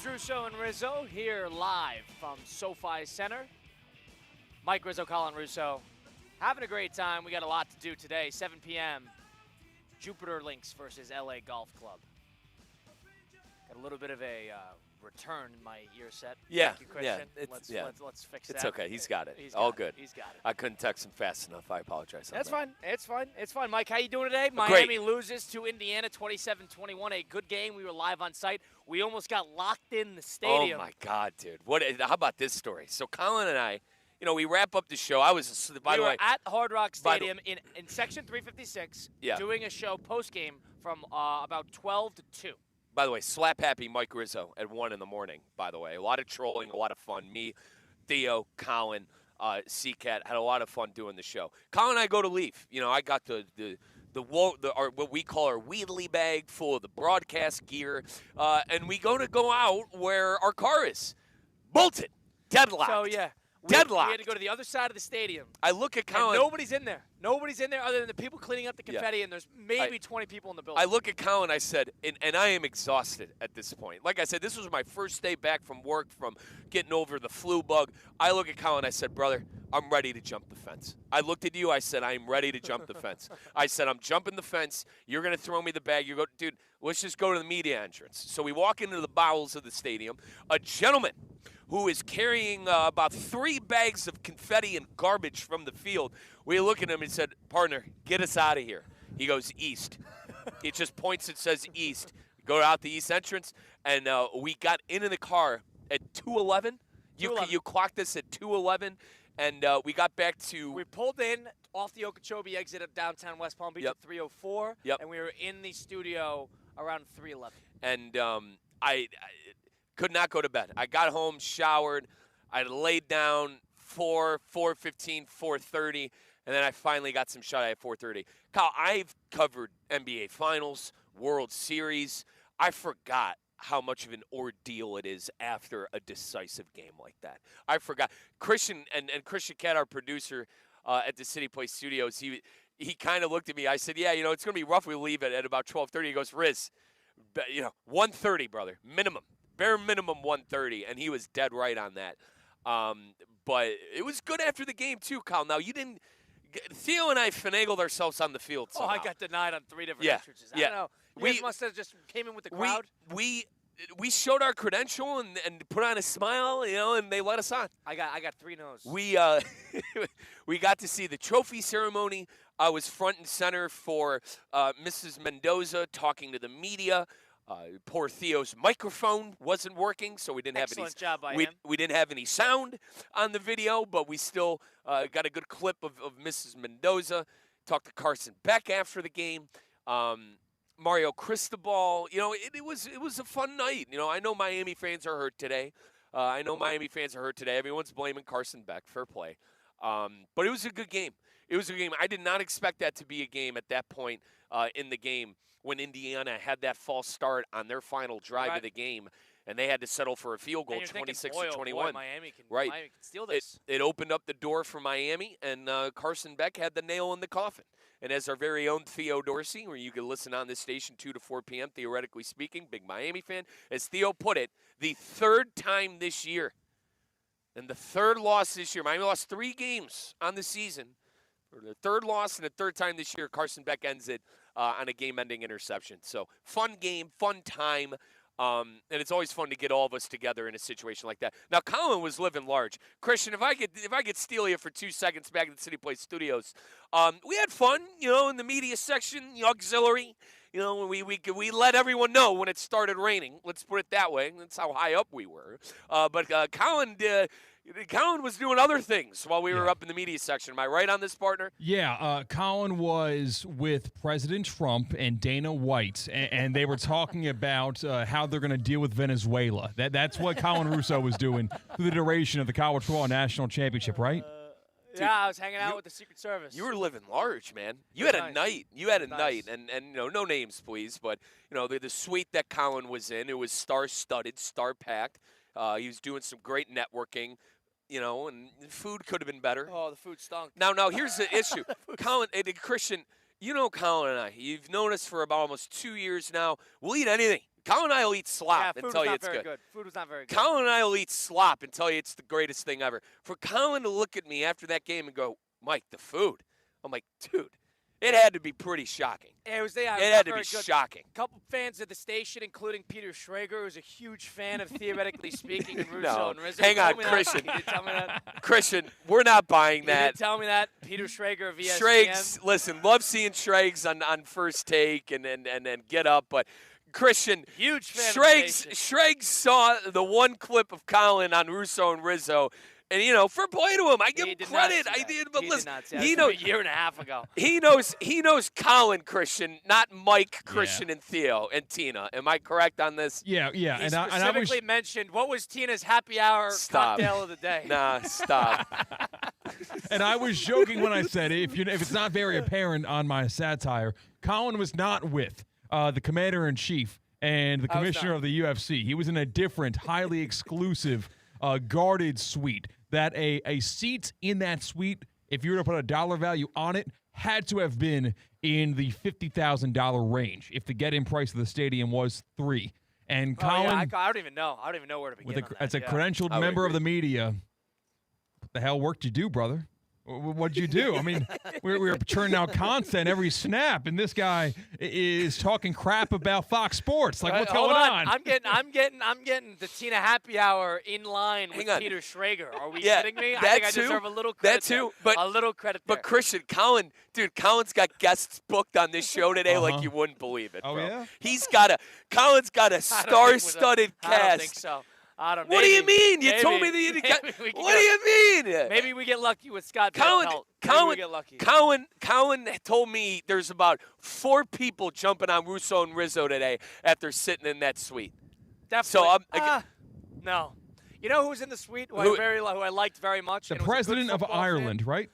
is Russo and Rizzo here live from SoFi Center. Mike Rizzo, Colin Russo, having a great time. We got a lot to do today. 7 p.m. Jupiter Lynx versus LA Golf Club. Got a little bit of a return in my ear set. Yeah, Thank you, Christian. yeah. Let's fix that. It's okay. He's got it. He's All got good. it. He's got it. I couldn't text him fast enough. I apologize. That's that. fine. It's fine. Mike, how you doing today? Great. Miami loses to Indiana 27-21. A good game. We were live on site. We almost got locked in the stadium. Oh, my God, dude. How about this story? So Colin and I, we wrap up the show. I was, by the way. We were at Hard Rock Stadium in Section 356 doing a show post-game from about 12 to 2. By the way, slap happy Mike Rizzo at 1 in the morning, by the way. A lot of trolling, a lot of fun. Me, Theo, Colin, C-Cat had a lot of fun doing the show. Colin and I go to leave. I got what we call our wheedly bag full of the broadcast gear, and we go out where our car is. Bolted. Deadlocked. So, yeah. Deadlocked. We had to go to the other side of the stadium. I look at Colin. And nobody's in there. Nobody's in there other than the people cleaning up the confetti, and there's maybe 20 people in the building. I look at Colin, I said, and I am exhausted at this point. Like I said, this was my first day back from work from getting over the flu bug. I look at Colin, I said, brother, I'm ready to jump the fence. I looked at you, I said, I'm ready to jump the fence. I said, I'm jumping the fence. You're going to throw me the bag. You go, dude, let's just go to the media entrance. So we walk into the bowels of the stadium. A gentleman who is carrying about 3 bags of confetti and garbage from the field. We look at him and said, partner, get us out of here. He goes, east. It just points and says east. We go out the east entrance, and we got into the car at 2:11. You clocked us at 2:11, and we got back to. We pulled in off the Okeechobee exit of downtown West Palm Beach at 3:04, and we were in the studio around 3:11. And I could not go to bed. I got home, showered, I laid down 4:15, 4:30, and then I finally got some shut eye at 4:30. Kyle, I've covered NBA Finals, World Series. I forgot how much of an ordeal it is after a decisive game like that. I forgot. Christian and Christian Cat, our producer at the City Place Studios, he kind of looked at me. I said, yeah, it's going to be rough. We leave at about 12:30. He goes, Riz, 1:30, brother, minimum. Bare minimum 1:30, and he was dead right on that. But it was good after the game, too, Kyle. Now, Theo and I finagled ourselves on the field somehow. I got denied on 3 different entrances. I don't know. You must have just came in with the crowd. We showed our credential and put on a smile, and they let us on. I got 3 no's. We got to see the trophy ceremony. I was front and center for Mrs. Mendoza talking to the media. Poor Theo's microphone wasn't working, so we didn't have any. Excellent job by him. We didn't have any sound on the video, but we still got a good clip of Mrs. Mendoza. Talked to Carson Beck after the game. Mario Cristobal. It was a fun night. I know Miami fans are hurt today. Everyone's blaming Carson Beck. Fair play. But it was a good game. I did not expect that to be a game at that point in the game when Indiana had that false start on their final drive of the game, and they had to settle for a field goal, 26-21. Miami can steal this. It opened up the door for Miami, and Carson Beck had the nail in the coffin. And as our very own Theo Dorsey, where you can listen on this station 2 to 4 p.m., theoretically speaking, big Miami fan, as Theo put it, the 3rd time this year, and the 3rd loss this year. Miami lost 3 games on the season. For the 3rd loss and the 3rd time this year, Carson Beck ends it on a game-ending interception. So fun game, fun time, and it's always fun to get all of us together in a situation like that. Now, Colin was living large. Christian, if I could steal you for 2 seconds back at the City Place Studios, we had fun, in the media section, the auxiliary. We let everyone know when it started raining. Let's put it that way. That's how high up we were. But Colin was doing other things while we were up in the media section. Am I right on this, partner? Yeah, Colin was with President Trump and Dana White, and they were talking about how they're going to deal with Venezuela. That's what Colin Russo was doing through the duration of the College Football National Championship, right? Dude, I was hanging out with the Secret Service. You were living large, man. You had a night. And no names, please, but the suite that Colin was in, it was star-studded, star-packed. He was doing some great networking, and food could have been better. Oh, the food stunk. Now here's the issue. Colin and Christian, Colin and I, you've known us for about almost 2 years now. We'll eat anything. Colin and I will eat slop food and tell was you not it's very good. Food was not very good. Colin and I will eat slop and tell you it's the greatest thing ever. For Colin to look at me after that game and go, Mike, the food. I'm like, dude, it had to be pretty shocking. It was It had to be good. shocking. A couple fans of the station, including Peter Schrager, who's a huge fan of Theoretically Speaking and Russo No. and Rizzo. Hang on, Told me that. Christian. He did tell me that. Christian, we're not buying He that. did tell me that. Peter Schrager of ESPN. Schrags, listen, love seeing Schrags on First Take and Get Up, but Christian, Huge fan of the station. Schrags saw the one clip of Colin on Russo and Rizzo, and for play to him, I give him credit. I did, but listen, he knows a year and a half ago. He knows Colin, Christian, not Mike, Christian, and Theo and Tina. Am I correct on this? Yeah. He and specifically mentioned what was Tina's happy hour cocktail of the day. Nah, stop. And I was joking when I said if it's not very apparent on my satire, Colin was not with the commander-in-chief and the commissioner of the UFC. He was in a different, highly exclusive, guarded suite. That a seat in that suite, if you were to put a dollar value on it, had to have been in the $50,000 range if the get-in price of the stadium was $3. And Colin, I don't even know. I don't even know where to begin. As a credentialed member of the media, what the hell work did you do, brother? What'd you do? I mean, we were churning out content every snap, and this guy is talking crap about Fox Sports. Like, what's going on? I'm getting the Tina happy hour in line with Peter Schrager. Are we kidding me? I think I deserve a little credit. That too, but a little credit. But Christian, Colin's got guests booked on this show today like you wouldn't believe it, bro. Oh yeah. Colin's got a star-studded cast. I don't think so. What do you mean? You told me that you got. What do you mean? Maybe we get lucky with Scott. Colin told me there's about 4 people jumping on Russo and Rizzo today after sitting in that suite. Definitely. So no. You know who's in the suite? Who I liked very much. The president of Ireland, right?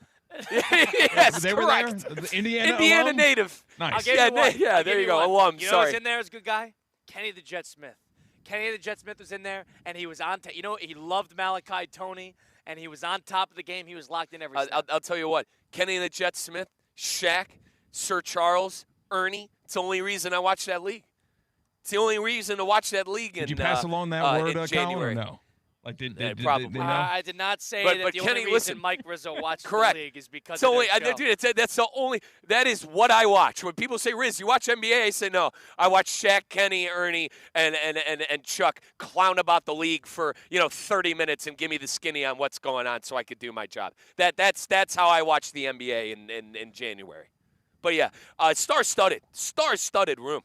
Yes, they correct. Were there? Indiana alum? native. Nice. Yeah, there you go. Alum. You know Sorry. who's in there is a good guy? Kenny the Jet Smith. Kenny the Jet Smith was in there, and he was on. He loved Malachi Tony, and he was on top of the game. He was locked in every snap. I'll tell you what. Kenny the Jet Smith, Shaq, Sir Charles, Ernie. It's the only reason I watch that league. It's the only reason to watch that league. Did you pass along that word, Colin, or no? Like, probably. I did not say that the Kenny, only reason Mike Rizzo watches the league is because of their show. Dude, that's the only. That is what I watch. When people say, Riz, you watch NBA? I say, no. I watch Shaq, Kenny, Ernie, and Chuck clown about the league for 30 minutes and give me the skinny on what's going on so I could do my job. That's how I watch the NBA in January. But yeah, star-studded room.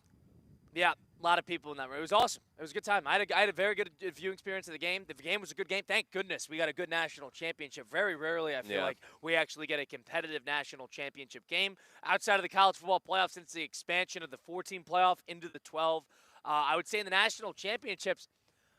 Yeah. A lot of people in that room. It was awesome. It was a good time. I had a very good viewing experience of the game. The game was a good game. Thank goodness we got a good national championship. Very rarely, I feel like, we actually get a competitive national championship game. Outside of the college football playoff, since the expansion of the 14 playoff into the 12, I would say in the national championships,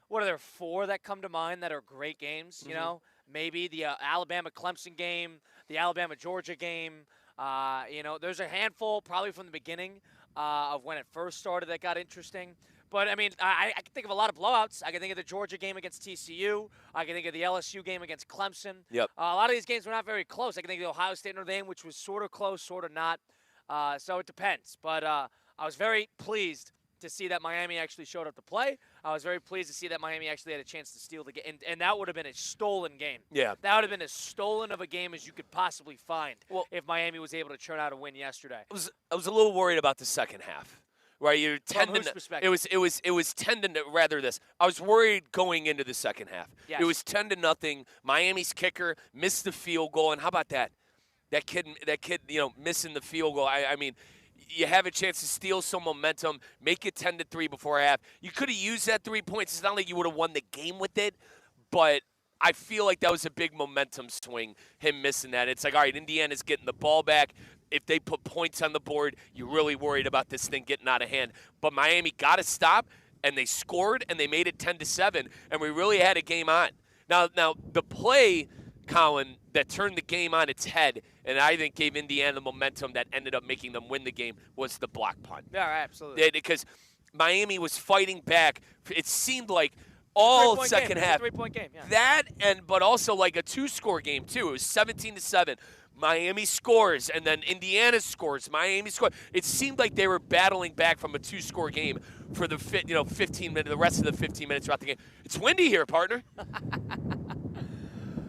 what are there, 4 that come to mind that are great games? Mm-hmm. You know, maybe the Alabama-Clemson game, the Alabama-Georgia game. There's a handful probably from the beginning of when it first started that got interesting. But, I mean, I can think of a lot of blowouts. I can think of the Georgia game against TCU. I can think of the LSU game against Clemson. Yep. A lot of these games were not very close. I can think of the Ohio State Notre Dame, which was sort of close, sort of not. So it depends. But I was very pleased to see that Miami actually showed up to play. I was very pleased to see that Miami actually had a chance to steal the game. And that would have been a stolen game. Yeah. That would have been as stolen of a game as you could possibly find if Miami was able to churn out a win yesterday. I was a little worried about the second half. Right, you're tending. It was 10 to rather this. I was worried going into the second half. Yes. It was 10-0. Miami's kicker missed the field goal, and how about that? That kid, missing the field goal. I mean, you have a chance to steal some momentum, make it 10-3 before half. You could have used that 3 points. It's not like you would have won the game with it, but I feel like that was a big momentum swing, him missing that. It's like, all right, Indiana's getting the ball back. If they put points on the board, you're really worried about this thing getting out of hand. But Miami got to stop, and they scored, and they made it 10-7, and we really had a game on. Now the play, Colin, that turned the game on its head and I think gave Indiana the momentum that ended up making them win the game was the block punt. Yeah, absolutely. Because Miami was fighting back. It seemed like all second half. 3-point game, yeah. But also like a 2-score game, too. It was 17-7. Miami scores, and then Indiana scores. Miami scores. It seemed like they were battling back from a 2-score game for the 15 minutes, the rest of the 15 minutes throughout the game. It's windy here, partner.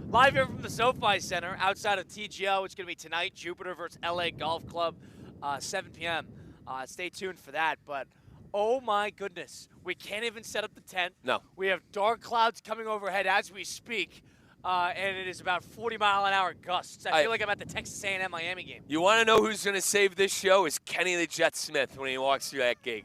Live here from the SoFi Center outside of TGO. It's going to be tonight, Jupiter versus LA Golf Club, 7 p.m. Stay tuned for that. But, oh, my goodness, we can't even set up the tent. No. We have dark clouds coming overhead as we speak. And it is about 40-mile-an-hour gusts. I feel like I'm at the Texas A&M Miami game. You want to know who's going to save this show? Is Kenny the Jet Smith when he walks through that gate.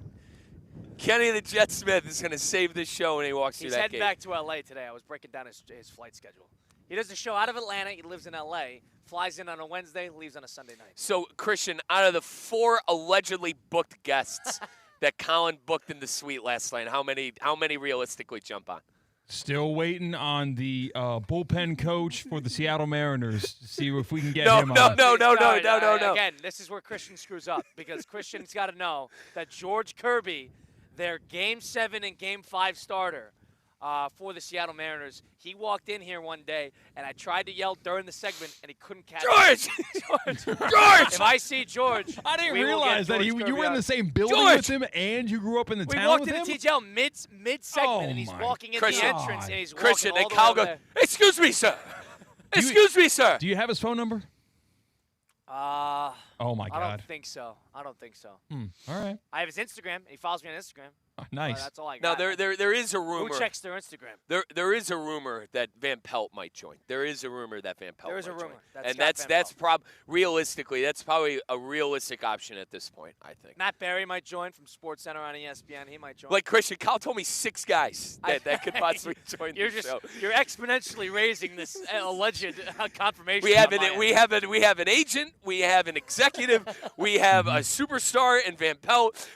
Kenny the Jet Smith is going to save this show when he walks through that gate. He's heading back to L.A. today. I was breaking down his flight schedule. He does the show out of Atlanta. He lives in L.A., flies in on a Wednesday, leaves on a Sunday night. So, Christian, out of the 4 allegedly booked guests that Colin booked in the suite last night, how many realistically jump on? Still waiting on the bullpen coach for the Seattle Mariners to see if we can get him on. No. Again, this is where Christian screws up because Christian's got to know that George Kirby, their Game 7 and Game 5 starter for the Seattle Mariners, he walked in here one day, and I tried to yell during the segment, and he couldn't catch George! George! If I see George, I didn't realize that you were in the same building with him and you grew up in the town with him? We walked into TGL mid-segment, and he's walking in the entrance, and he's walking all the way over there. Excuse me, sir. Excuse me, sir. Do you have his phone number? Oh, my God. I don't think so. All right. I have his Instagram, and he follows me on Instagram. Nice. That's all I got. Now, there is a rumor. Who checks their Instagram? There is a rumor that Van Pelt might join. There is a rumor that Van Pelt might join. There is a rumor. That's realistically, that's probably a realistic option at this point, I think. Matt Berry might join from SportsCenter on ESPN. He might join. Like Christian, Kyle told me 6 guys that could possibly join the show. You're exponentially raising this alleged confirmation. We have an agent. We have an executive. We have a superstar in Van Pelt.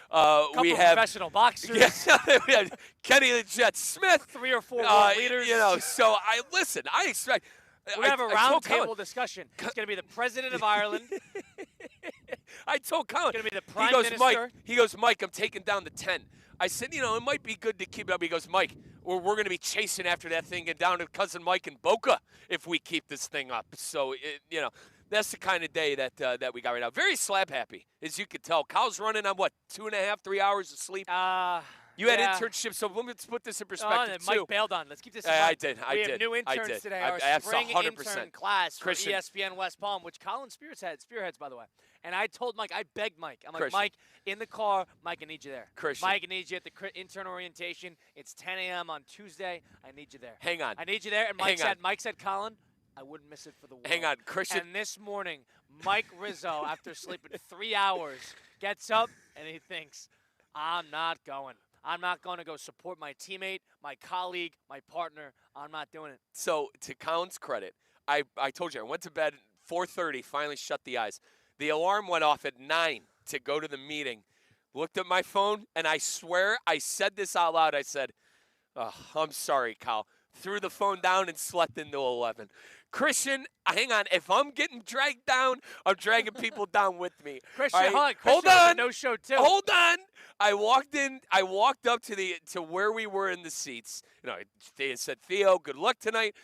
We have professional boxers. Yes, we have Kenny the Jet Smith. 3 or 4 leaders. So I expect. We're going to have a roundtable discussion. It's going to be the president of Ireland. I told Colin. It's going to be the prime minister. He goes, Mike, I'm taking down the 10. I said, it might be good to keep it up. He goes, Mike, we're going to be chasing after that thing and down to cousin Mike in Boca if we keep this thing up. So, that's the kind of day that we got right now. Very slap happy, as you could tell. Kyle's running on, 2.5, 3 hours of sleep? You had internships, so let's put this in perspective, too. Mike bailed on. Let's keep this in mind. I did. We have new interns today. Our spring 100%. intern class for ESPN West Palm, which Colin spearheads, by the way. And I told Mike, I begged Mike. I'm like, Christian. Mike, in the car, Mike, I need you there. Christian. Mike, I need you at the intern orientation. It's 10 a.m. on Tuesday. I need you there. Hang on. I need you there. And Mike said, Colin, I wouldn't miss it for the world. Hang on, Christian. And this morning, Mike Rizzo, after sleeping 3 hours, gets up and he thinks, I'm not going. I'm not going to go support my teammate, my colleague, my partner. I'm not doing it. So, to Colin's credit, I told you, I went to bed at 4:30, finally shut the eyes. The alarm went off at 9 to go to the meeting. Looked at my phone, and I swear I said this out loud. I said, I'm sorry, Kyle. Threw the phone down and slept into 11. Christian, hang on. If I'm getting dragged down, I'm dragging people down with me. Christian, right? Hold on. No show too. Hold on. I walked up to where we were in the seats. They said, Theo, good luck tonight.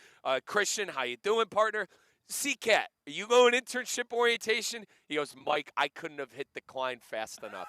Christian, how you doing, partner? C-Cat, are you going internship orientation? He goes, Mike, I couldn't have hit decline fast enough.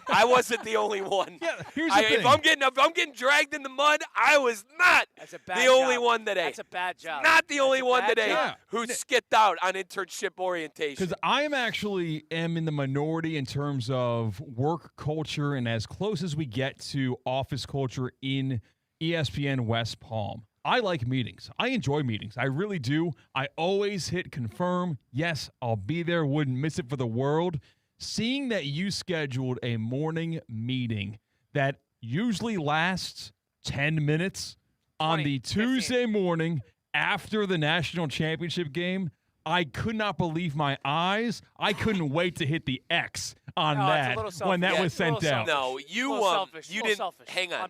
I wasn't the only one. Yeah, here's the thing. If I'm getting dragged in the mud, I was not the only one today. That's a bad job. Not the only one today who skipped out on internship orientation. Because I am in the minority in terms of work culture and as close as we get to office culture in ESPN West Palm. I like meetings. I enjoy meetings. I really do. I always hit confirm. Yes, I'll be there. Wouldn't miss it for the world. Seeing that you scheduled a morning meeting that usually lasts 10 minutes on the Tuesday morning after the national championship game, I could not believe my eyes. I couldn't wait to hit the X on that when that was sent out. No, you didn't. Hang on.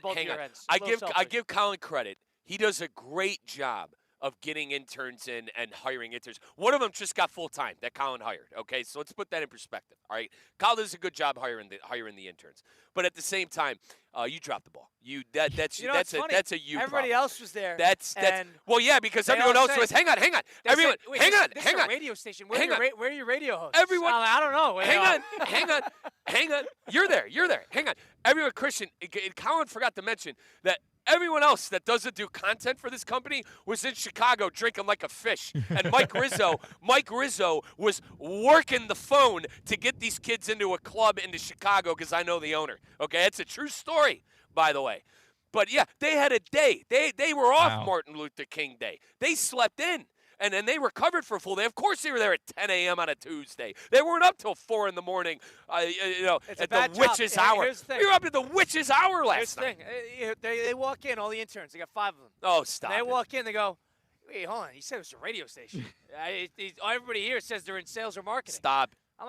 I give Colin credit. He does a great job of getting interns in and hiring interns. One of them just got full-time that Colin hired, okay? So let's put that in perspective, all right? Colin does a good job hiring the interns. But at the same time, you dropped the ball. That's you know, a you Everybody problem. else was there. That's well, yeah, because everyone else was. Hang on. Everyone, hang on. This is a radio station. Where are your radio hosts? Everyone, I don't know. Hang on. You're there. Hang on. Everyone, Christian, Colin forgot to mention that everyone else that doesn't do content for this company was in Chicago drinking like a fish. And Mike Rizzo was working the phone to get these kids into a club into Chicago because I know the owner. Okay, it's a true story, by the way. But yeah, they had a day. They were off Martin Luther King Day. They slept in. And then they recovered for a full day. Of course, they were there at 10 a.m. on a Tuesday. They weren't up till 4 in the morning, at the witch's hour. We were up at the witch's hour last night. They walk in, all the interns. They got 5 of them. Oh, stop They walk in, they go, wait, hold on. He said it was a radio station. Everybody here says they're in sales or marketing. Stop. I'm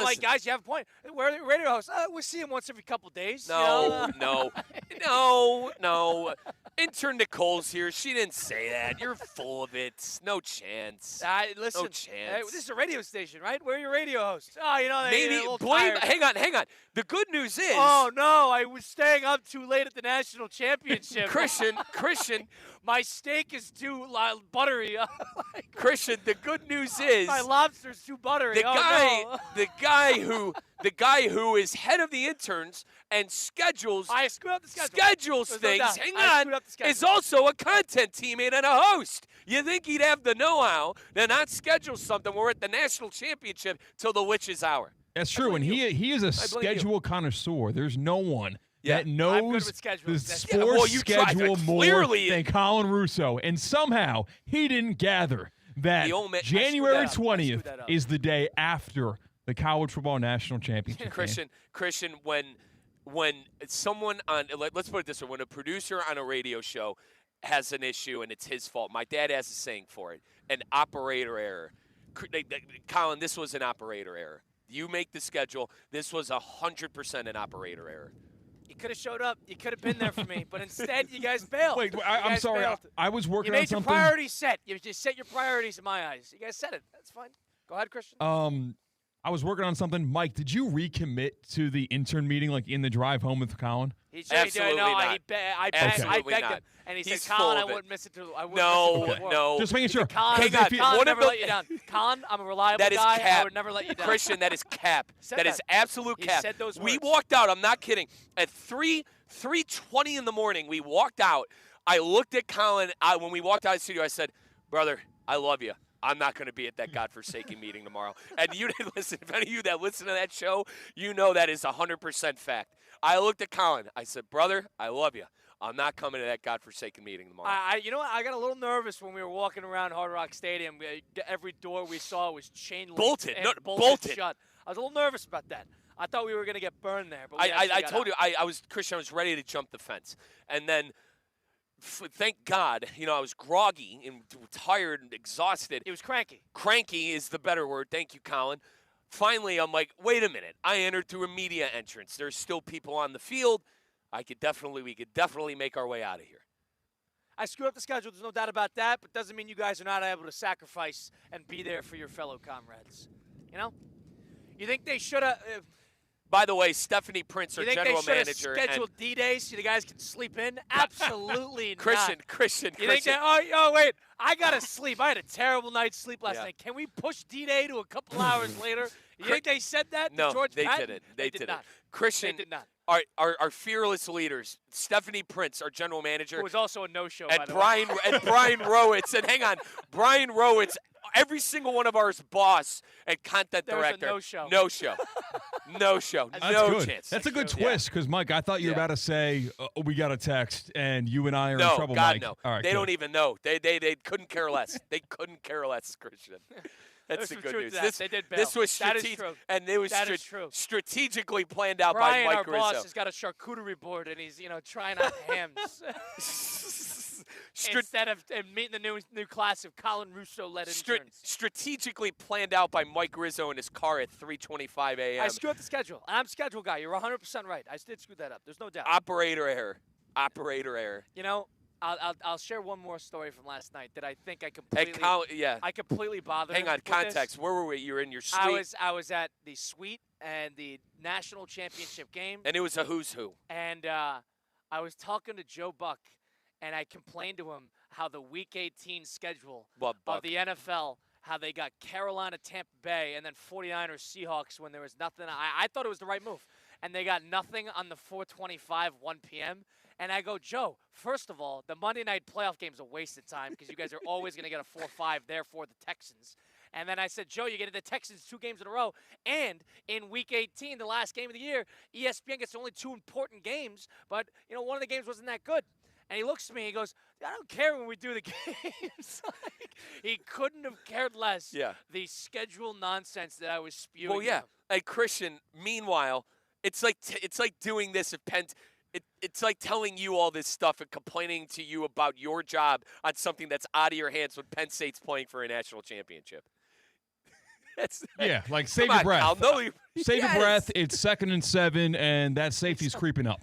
like, guys, you have a point. Where are the radio hosts? We see him once every couple days. No. Intern Nicole's here. She didn't say that. You're full of it. No chance. Listen, no chance. This is a radio station, right? Where are your radio hosts? Oh, maybe blame. Hang on. The good news is. Oh no, I was staying up too late at the national championship. Christian. My steak is too buttery. Christian, the good news is. My lobster's too buttery. The guy who is head of the interns and schedules things, is also a content teammate and a host. You think he'd have the know-how to not schedule something? We're at the national championship till the witch's hour. That's true, and he is a schedule connoisseur. There's no one that knows the sports schedule more than Colin Russo, and somehow he didn't gather that January 20th is the day after the College Football National Championship. Christian, when someone on, let's put it this way, when a producer on a radio show has an issue and it's his fault, my dad has a saying for it, an operator error. Colin, this was an operator error. You make the schedule. This was 100% an operator error. You could have showed up. You could have been there for me, but instead you guys bailed. Wait, I'm sorry. I was working on something. You made your priorities set. You just set your priorities in my eyes. You guys said it. That's fine. Go ahead, Christian. I was working on something. Mike, did you recommit to the intern meeting, like in the drive home with Colin? Absolutely not. I begged him, and he said, "Colin, I wouldn't miss it too. No. Just making sure. Colin, Colin never let you down. Colin, I'm a reliable guy. Cap. I would never let you down. Christian, that is cap. That is absolute cap. He said those words. We walked out. I'm not kidding. At 3:20 in the morning, we walked out. I looked at Colin. When we walked out of the studio, I said, "Brother, I love you. I'm not going to be at that godforsaken meeting tomorrow." And you didn't listen. If any of you that listen to that show, you know that is 100% fact. I looked at Colin. I said, "Brother, I love you. I'm not coming to that godforsaken meeting tomorrow." You know what? I got a little nervous when we were walking around Hard Rock Stadium. Every door we saw was chain linked bolted shut. I was a little nervous about that. I thought we were going to get burned there. But I told you, I was ready to jump the fence. And then, thank God, I was groggy and tired and exhausted. He was cranky. Cranky is the better word. Thank you, Colin. Finally, I'm like, wait a minute. I entered through a media entrance. There's still people on the field. We could definitely make our way out of here. I screwed up the schedule. There's no doubt about that, but doesn't mean you guys are not able to sacrifice and be there for your fellow comrades. You think they should have... By the way, Stephanie Prince, our general manager. You think they should have scheduled D-Days so you guys can sleep in? Absolutely not. Christian. You think that, wait, I got to sleep. I had a terrible night's sleep last night. Can we push D-Day to a couple hours later? You think they said that to George Patton? Didn't. They did not. Christian, they did not. Our fearless leaders, Stephanie Prince, our general manager. Who was also a no-show, by the way. And Brian Rowitz. And hang on, Brian Rowitz, every single one of ours boss and content director. No-show. No-show. No-show. That's chance. That's a good twist because, Mike, I thought you were about to say, we got a text and you and I are in trouble, God, Mike. No, All right, they don't even know. They couldn't care less. They couldn't care less, Christian. That's the good news. They did bail. This was true. And it was true. strategically planned out Brian, by Mike Rizzo. Our boss, has got a charcuterie board, and he's trying out hams instead of meeting the new class of Colin Russo-led interns. Strategically planned out by Mike Rizzo in his car at 3:25 a.m. I screwed up the schedule. I'm a schedule guy. You're 100% right. I did screw that up. There's no doubt. Operator error. I'll share one more story from last night that I think I completely I completely bothered Hang him on, with context. This. Where were we? You were in your suite. I was at the suite and the national championship game. And it was a who's who. And I was talking to Joe Buck, and I complained to him how the Week 18 schedule of the NFL, how they got Carolina, Tampa Bay, and then 49ers, Seahawks when there was nothing. I thought it was the right move. And they got nothing on the 4:25, 1 p.m. And I go, Joe, first of all, the Monday night playoff game's a waste of time because you guys are always going to get a 4-5 there for the Texans. And then I said, Joe, you get the Texans 2 games in a row. And in Week 18, the last game of the year, ESPN gets only 2 important games. But, one of the games wasn't that good. And he looks at me and he goes, I don't care when we do the games. He couldn't have cared less. Yeah. The schedule nonsense that I was spewing. Well, yeah. Hey, Christian, meanwhile, it's like doing this if Penn – It's like telling you all this stuff and complaining to you about your job on something that's out of your hands when Penn State's playing for a national championship. Like save your breath. Save your breath. It's 2nd and 7, and that safety's creeping up.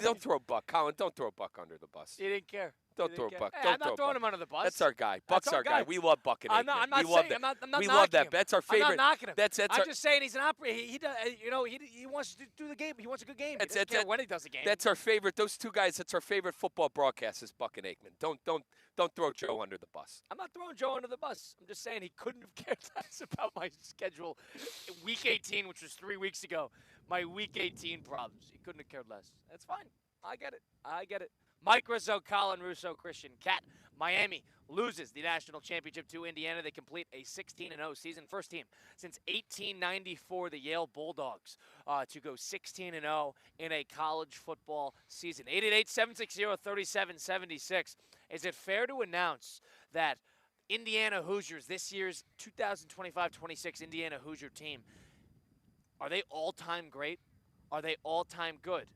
Don't throw Buck, Colin. Don't throw Buck under the bus. He didn't care. Don't throw Buck. Hey, I'm not throwing him under the bus. That's our guy. Buck's our guy. We love Buck and Aikman. I'm not we love saying. that. I'm not we knocking love that. him. That's our favorite. I'm not knocking him. I'm just saying he's an operator. He does. He wants to do the game. He wants a good game. He doesn't care when he does the game. That's our favorite. Those 2 guys. That's our favorite football broadcast is Buck and Aikman. Don't throw Joe under the bus. I'm not throwing Joe under the bus. I'm just saying he couldn't have cared less about my schedule. Week 18, which was 3 weeks ago, my Week 18 problems. He couldn't have cared less. That's fine. I get it. Mike Rizzo, Colin, Russo, Christian, Cat. Miami loses the national championship to Indiana. They complete a 16-0 season. First team since 1894, the Yale Bulldogs, to go 16-0 in a college football season. 888-760-3776. Is it fair to announce that Indiana Hoosiers, this year's 2025-26 Indiana Hoosier team, are they all-time great? Are they all-time good?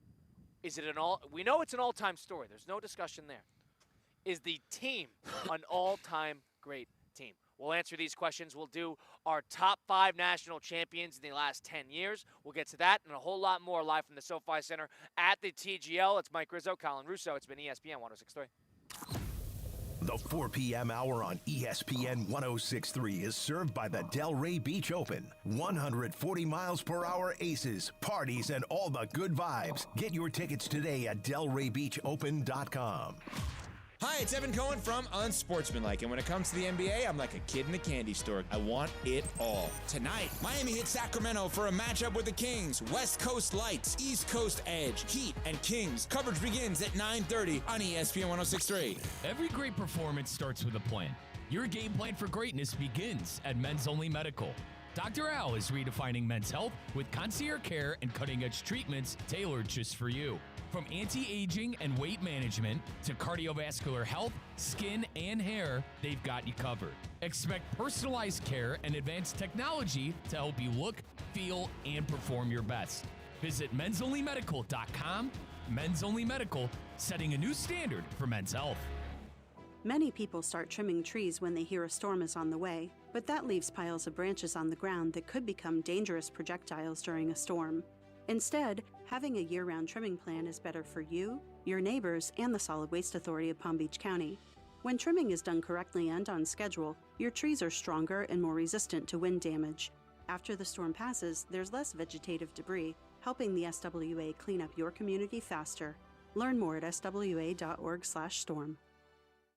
Is it we know it's an all-time story. There's no discussion there. Is the team an all-time great team? We'll answer these questions. We'll do our top 5 national champions in the last 10 years. We'll get to that and a whole lot more live from the SoFi Center at the TGL. It's Mike Rizzo, Colin Russo. It's been ESPN 106.3. The 4 p.m. hour on ESPN 106.3 is served by the Delray Beach Open. 140 miles per hour aces, parties, and all the good vibes. Get your tickets today at DelrayBeachOpen.com. Hi, it's Evan Cohen from Unsportsmanlike, and when it comes to the NBA, I'm like a kid in a candy store. I want it all. Tonight, Miami hits Sacramento for a matchup with the Kings. West Coast Lights, East Coast Edge, Heat, and Kings. Coverage begins at 9:30 on ESPN 106.3. Every great performance starts with a plan. Your game plan for greatness begins at Men's Only Medical. Dr. Al is redefining men's health with concierge care and cutting-edge treatments tailored just for you. From anti-aging and weight management to cardiovascular health, skin, and hair, they've got you covered. Expect personalized care and advanced technology to help you look, feel, and perform your best. Visit mensonlymedical.com. Men's Only Medical, setting a new standard for men's health. Many people start trimming trees when they hear a storm is on the way, but that leaves piles of branches on the ground that could become dangerous projectiles during a storm. Instead, having a year-round trimming plan is better for you, your neighbors, and the Solid Waste Authority of Palm Beach County. When trimming is done correctly and on schedule, your trees are stronger and more resistant to wind damage. After the storm passes, there's less vegetative debris, helping the SWA clean up your community faster. Learn more at swa.org/storm.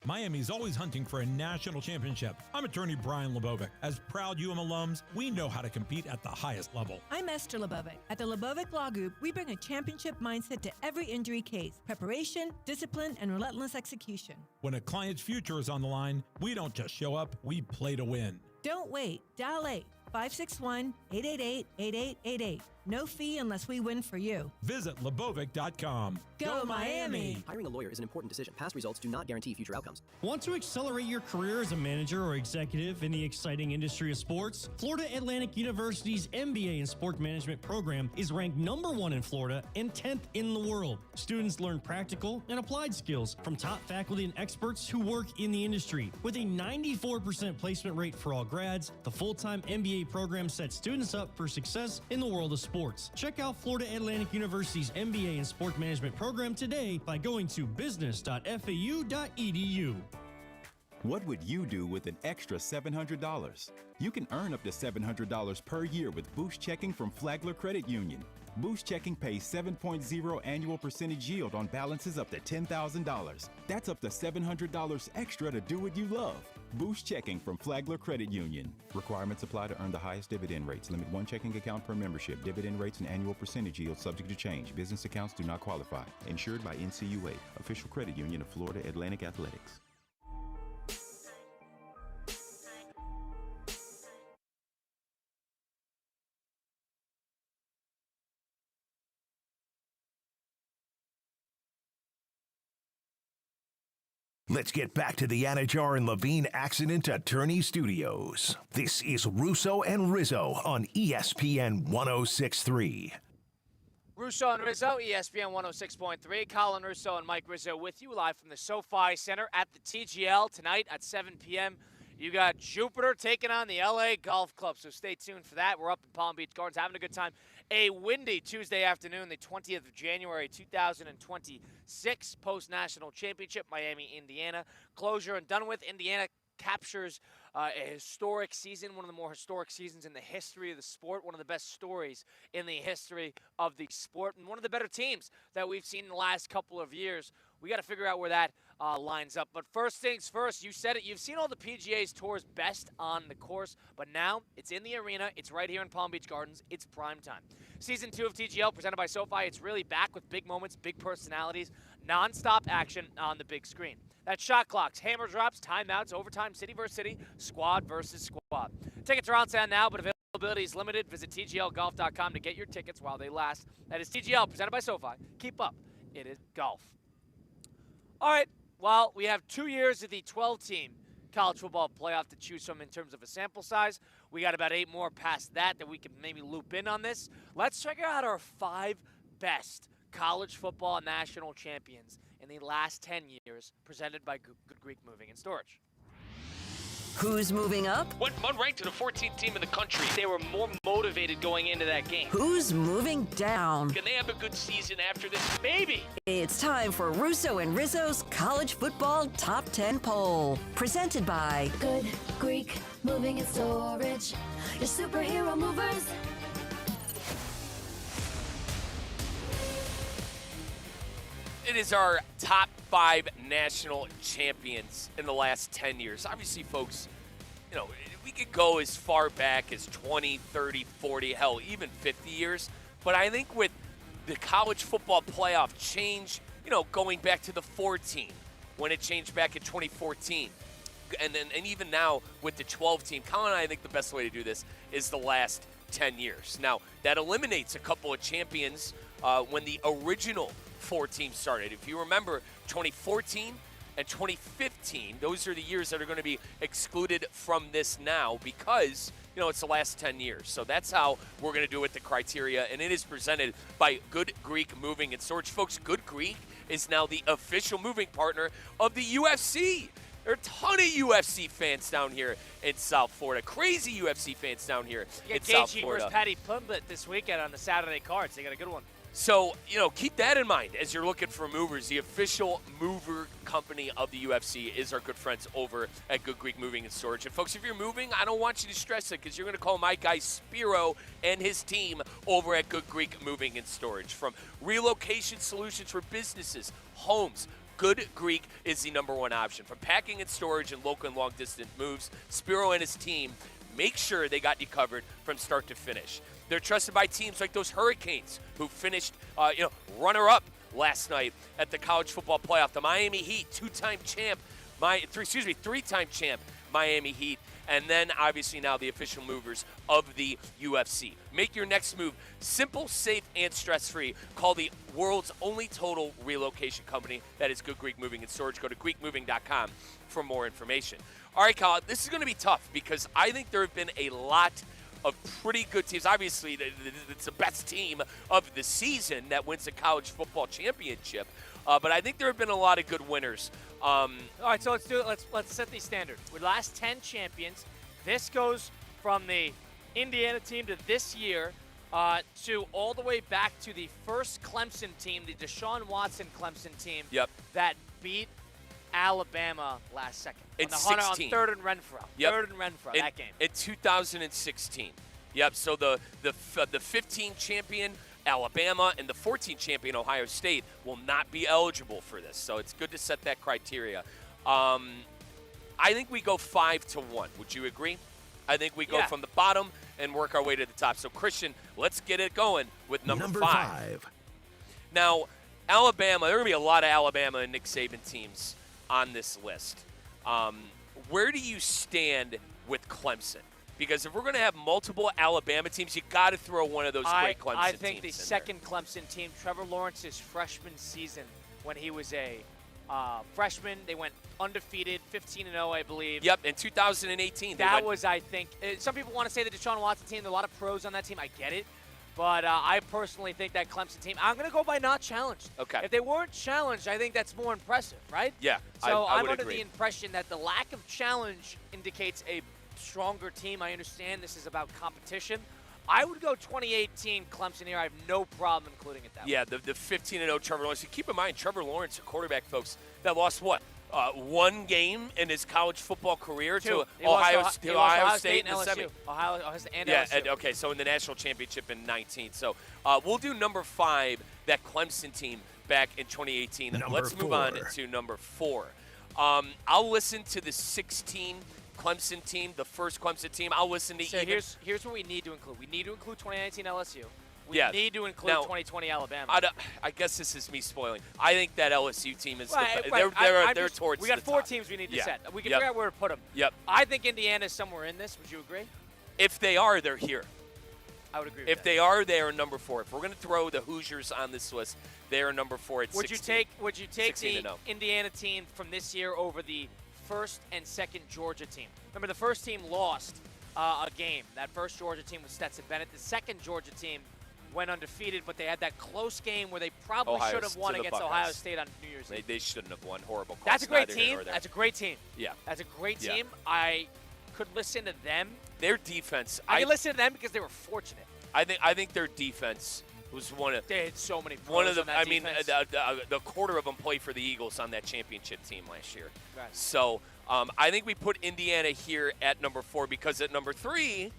Miami's always hunting for a national championship. I'm attorney Brian Lebovic. As proud UM alums, we know how to compete at the highest level. I'm Esther Lebovic. At the Lebovic Law Group, we bring a championship mindset to every injury case. Preparation, discipline, and relentless execution. When a client's future is on the line, we don't just show up, we play to win. Don't wait. Dial 8-561-888-8888. No fee unless we win for you. Visit Lebovic.com. Go Miami! Hiring a lawyer is an important decision. Past results do not guarantee future outcomes. Want to accelerate your career as a manager or executive in the exciting industry of sports? Florida Atlantic University's MBA in Sport Management program is ranked #1 in Florida and 10th in the world. Students learn practical and applied skills from top faculty and experts who work in the industry. With a 94% placement rate for all grads, the full-time MBA program sets students up for success in the world of sports. sports. Check out Florida Atlantic University's MBA in Sport Management program today by going to business.fau.edu. What would you do with an extra $700? You can earn up to $700 per year with Boost Checking from Flagler Credit Union. Boost Checking pays 7.0 annual percentage yield on balances up to $10,000. That's up to $700 extra to do what you love. Boost Checking from Flagler Credit Union. Requirements apply to earn the highest dividend rates. Limit one checking account per membership. Dividend rates and annual percentage yield subject to change. Business accounts do not qualify. Insured by NCUA, official credit union of Florida Atlantic Athletics. Let's get back to the Anajar and Levine Accident Attorney Studios. This is Russo and Rizzo on ESPN 106.3. Russo and Rizzo, ESPN 106.3. Colin Russo and Mike Rizzo with you live from the SoFi Center at the TGL tonight at 7 p.m. You got Jupiter taking on the LA Golf Club, so stay tuned for that. We're up in Palm Beach Gardens having a good time. A windy Tuesday afternoon, the 20th of January, 2026, post-national championship, Miami, Indiana. Closure and done with. Indiana captures a historic season, one of the more historic seasons in the history of the sport, one of the best stories in the history of the sport, and one of the better teams that we've seen in the last couple of years. We got to figure out where that lines up. But first things first, you said it. You've seen all the PGA's tours best on the course, but now it's in the arena. It's right here in Palm Beach Gardens. It's prime time. Season 2 of TGL presented by SoFi. It's really back with big moments, big personalities, nonstop action on the big screen. That's shot clocks, hammer drops, timeouts, overtime, city versus city, squad versus squad. Tickets are on sale now, but availability is limited. Visit TGLGolf.com to get your tickets while they last. That is TGL presented by SoFi. Keep up. It is golf. All right, well, we have 2 years of the 12-team college football playoff to choose from in terms of a sample size. We got about 8 more past that we can maybe loop in on this. Let's check out our 5 best college football national champions in the last 10 years, presented by Good Greek Moving and Storage. Who's moving up? Went unranked to the 14th team in the country. They were more motivated going into that game. Who's moving down? Can they have a good season after this? Maybe. It's time for Russo and Rizzo's College Football Top 10 Poll. Presented by Good Greek Moving and Storage. Your superhero movers. It is our top 5 national champions in the last 10 years. Obviously, folks, we could go as far back as 20, 30, 40, hell, even 50 years. But I think with the college football playoff change, going back to the 14, when it changed back in 2014, and even now with the 12 team, Colin and I think the best way to do this is the last 10 years. Now, that eliminates a couple of champions when the original 4 teams started. If you remember, 2014 and 2015, those are the years that are going to be excluded from this now because, it's the last 10 years. So that's how we're going to do it, the criteria, and it is presented by Good Greek Moving and Storage. Folks, Good Greek is now the official moving partner of the UFC. There are a ton of UFC fans down here in South Florida. Crazy UFC fans down here in South Florida. Versus Patty Plumlet this weekend on the Saturday cards. They got a good one. So, keep that in mind as you're looking for movers. The official mover company of the UFC is our good friends over at Good Greek Moving and Storage. And, folks, if you're moving, I don't want you to stress it because you're going to call my guy Spiro and his team over at Good Greek Moving and Storage. From relocation solutions for businesses, homes, Good Greek is the #1 option. From packing and storage and local and long-distance moves, Spiro and his team make sure they got you covered from start to finish. They're trusted by teams like those Hurricanes who finished, runner-up last night at the college football playoff. The Miami Heat, 3-time champ Miami Heat, and then obviously now the official movers of the UFC. Make your next move simple, safe, and stress-free. Call the world's only total relocation company. That is Good Greek Moving and Storage. Go to GreekMoving.com for more information. All right, Colin, this is going to be tough because I think there have been a lot of pretty good teams. Obviously, it's the best team of the season that wins the college football championship. But I think there have been a lot of good winners. All right, so let's do it. Let's set these standards. With the last 10 champions, this goes from the Indiana team to this year. To all the way back to the first Clemson team, the Deshaun Watson Clemson team, that beat Alabama last second. In on the Hunter 16. on third and Renfro. Third and Renfro, that game. In 2016. Yep, so the 15 champion Alabama and the 14 champion Ohio State will not be eligible for this. So it's good to set that criteria. I think we go 5-1. Would you agree? I think we go from the bottom and work our way to the top. So, Christian, let's get it going with number 5. Now, Alabama, there are going to be a lot of Alabama and Nick Saban teams on this list. Where do you stand with Clemson? Because if we're going to have multiple Alabama teams, you got to throw one of those great Clemson teams I think the in second Clemson team, Trevor Lawrence's freshman season when he was a freshman, they went undefeated, 15-0, I believe. Yep, in 2018. That was, I think, some people want to say the Deshaun Watson team. There are a lot of pros on that team. I get it. But I personally think that Clemson team, I'm going to go by not challenged. Okay. If they weren't challenged, I think that's more impressive, right? Yeah, So I I'm would under agree. the impression that the lack of challenge indicates a stronger team. I understand this is about competition. I would go 2018 Clemson here. I have no problem including it that way. Yeah, the 15-0 Trevor Lawrence. Keep in mind, Trevor Lawrence, a quarterback, folks, that lost what? One game in his college football career to Ohio State and in the LSU. semi. Ohio and Yeah, LSU. okay, so in the national championship in 19. So we'll do number 5, that Clemson team back in 2018. Let's move on to number 4. I'll listen to the 16 Clemson team, the first Clemson team. I'll listen to So here's what we need to include. We need to include 2019 LSU. We need to include 2020 Alabama. I guess this is me spoiling. I think that LSU team is they're towards the top. We got 4 teams we need to set. We can figure out where to put them. Yep. I think Indiana's somewhere in this. Would you agree? If they are, they're here. I would agree with If they are, they are number 4. If we're going to throw the Hoosiers on this list, they are number 4 at 16. Would you take the 16-0. Indiana team from this year over the first and second Georgia team? Remember, the first team lost a game. That first Georgia team was Stetson Bennett. The second Georgia team went undefeated, but they had that close game where they probably should have won against Ohio State on New Year's Eve. They shouldn't have won. Horrible call. That's a great team. That's a great team. Yeah. That's a great team. I could listen to them. Their defense. I could listen to them because they were fortunate. I think their defense was one of. They had so many pros one of them. on that defense. The quarter of them played for the Eagles on that championship team last year. Right. So I think we put Indiana here at number 4 because at number 3.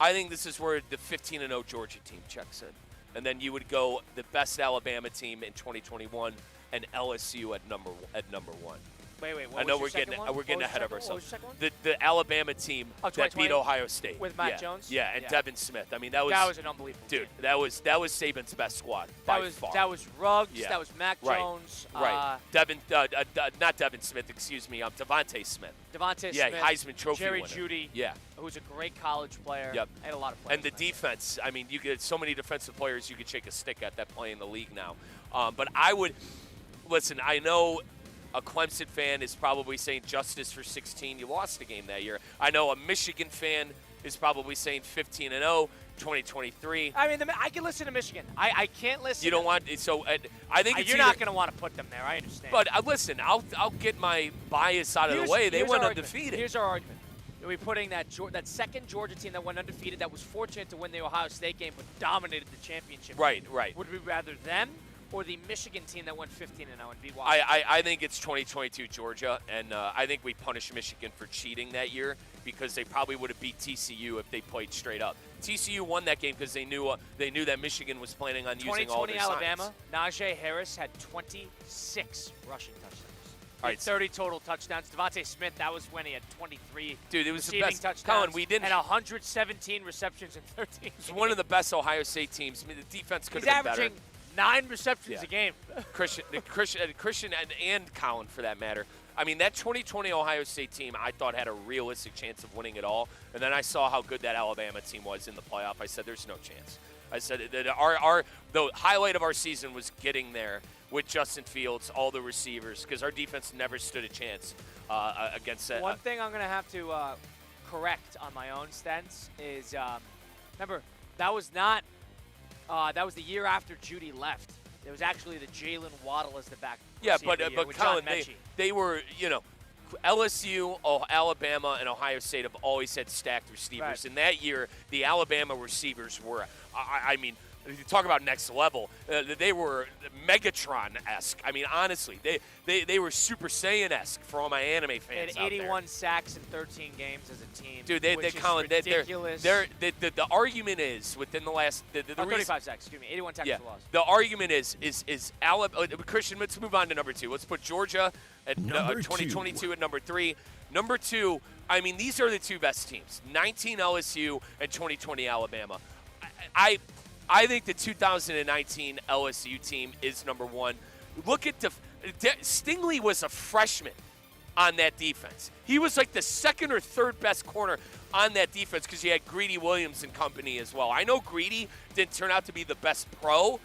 I think this is where the 15-0 Georgia team checks in. And then you would go the best Alabama team in 2021 and LSU at number 1. Wait. I know we're getting ahead of ourselves. The Alabama team that beat Ohio State with Matt Jones. Yeah, and Devin Smith. I mean, that was an unbelievable dude. team. That was Saban's best squad by far. That was Ruggs. Yeah. That was Mac Jones. Right. Not Devin Smith. Excuse me. Devontae Smith. Smith. Heisman Trophy Jerry winner. Judy. Yeah. Who's a great college player. Yep. And a lot of players. And the defense. I mean, you get so many defensive players you could shake a stick at that play in the league now. But I would listen. I know. A Clemson fan is probably saying justice for 16. You lost a game that year. I know a Michigan fan is probably saying 15-0, 2023. I mean, I can listen to Michigan. I can't listen. You don't want so. I think you're not going to want to put them there. I understand. But listen, I'll get my bias out of the way. They went undefeated. Here's our argument. Are we putting that second Georgia team that went undefeated, that was fortunate to win the Ohio State game but dominated the championship? Right. Would we rather them? Or the Michigan team that went 15-0 and beat Washington? I think it's 2022 Georgia, and I think we punish Michigan for cheating that year because they probably would have beat TCU if they played straight up. TCU won that game because they knew that Michigan was planning on using all their 2020 Alabama, Najee Harris had 26 rushing touchdowns. All right, 30 total touchdowns. Devontae Smith, that was when he had 23 Dude, it was the best. touchdowns. Colin, we didn't. And 117 receptions in 13 It's one of the best Ohio State teams. I mean, the defense could He's have been better. averaging 9 receptions a game. Christian and Colin, for that matter. I mean, that 2020 Ohio State team, I thought had a realistic chance of winning it all. And then I saw how good that Alabama team was in the playoff. I said, there's no chance. I said that the highlight of our season was getting there with Justin Fields, all the receivers, because our defense never stood a chance against that. One thing I'm going to have to correct on my own stance is, remember, that was the year after Judy left. It was actually the Jalen Waddle as the back. Yeah, but with Colin, John Mechie. they were, LSU, Alabama, and Ohio State have always had stacked receivers. Right. And that year, the Alabama receivers were, I mean, you talk about next level. They were Megatron-esque. I mean, honestly, they were Super Saiyan-esque for all my anime fans They had 81 out there. sacks in 13 games as a team. Dude, Colin, ridiculous. The argument is within the last the 35 sacks. Excuse me, 81 tackles for loss. The argument is Alabama. Christian, let's move on to number 2. Let's put Georgia at Number 2022 at number 3. Number 2. I mean, these are the two best teams: 19 LSU and 2020 Alabama. I think the 2019 LSU team is number 1. Look at Stingley was a freshman on that defense. He was like the second or third best corner on that defense because you had Greedy Williams and company as well. I know Greedy didn't turn out to be the best pro,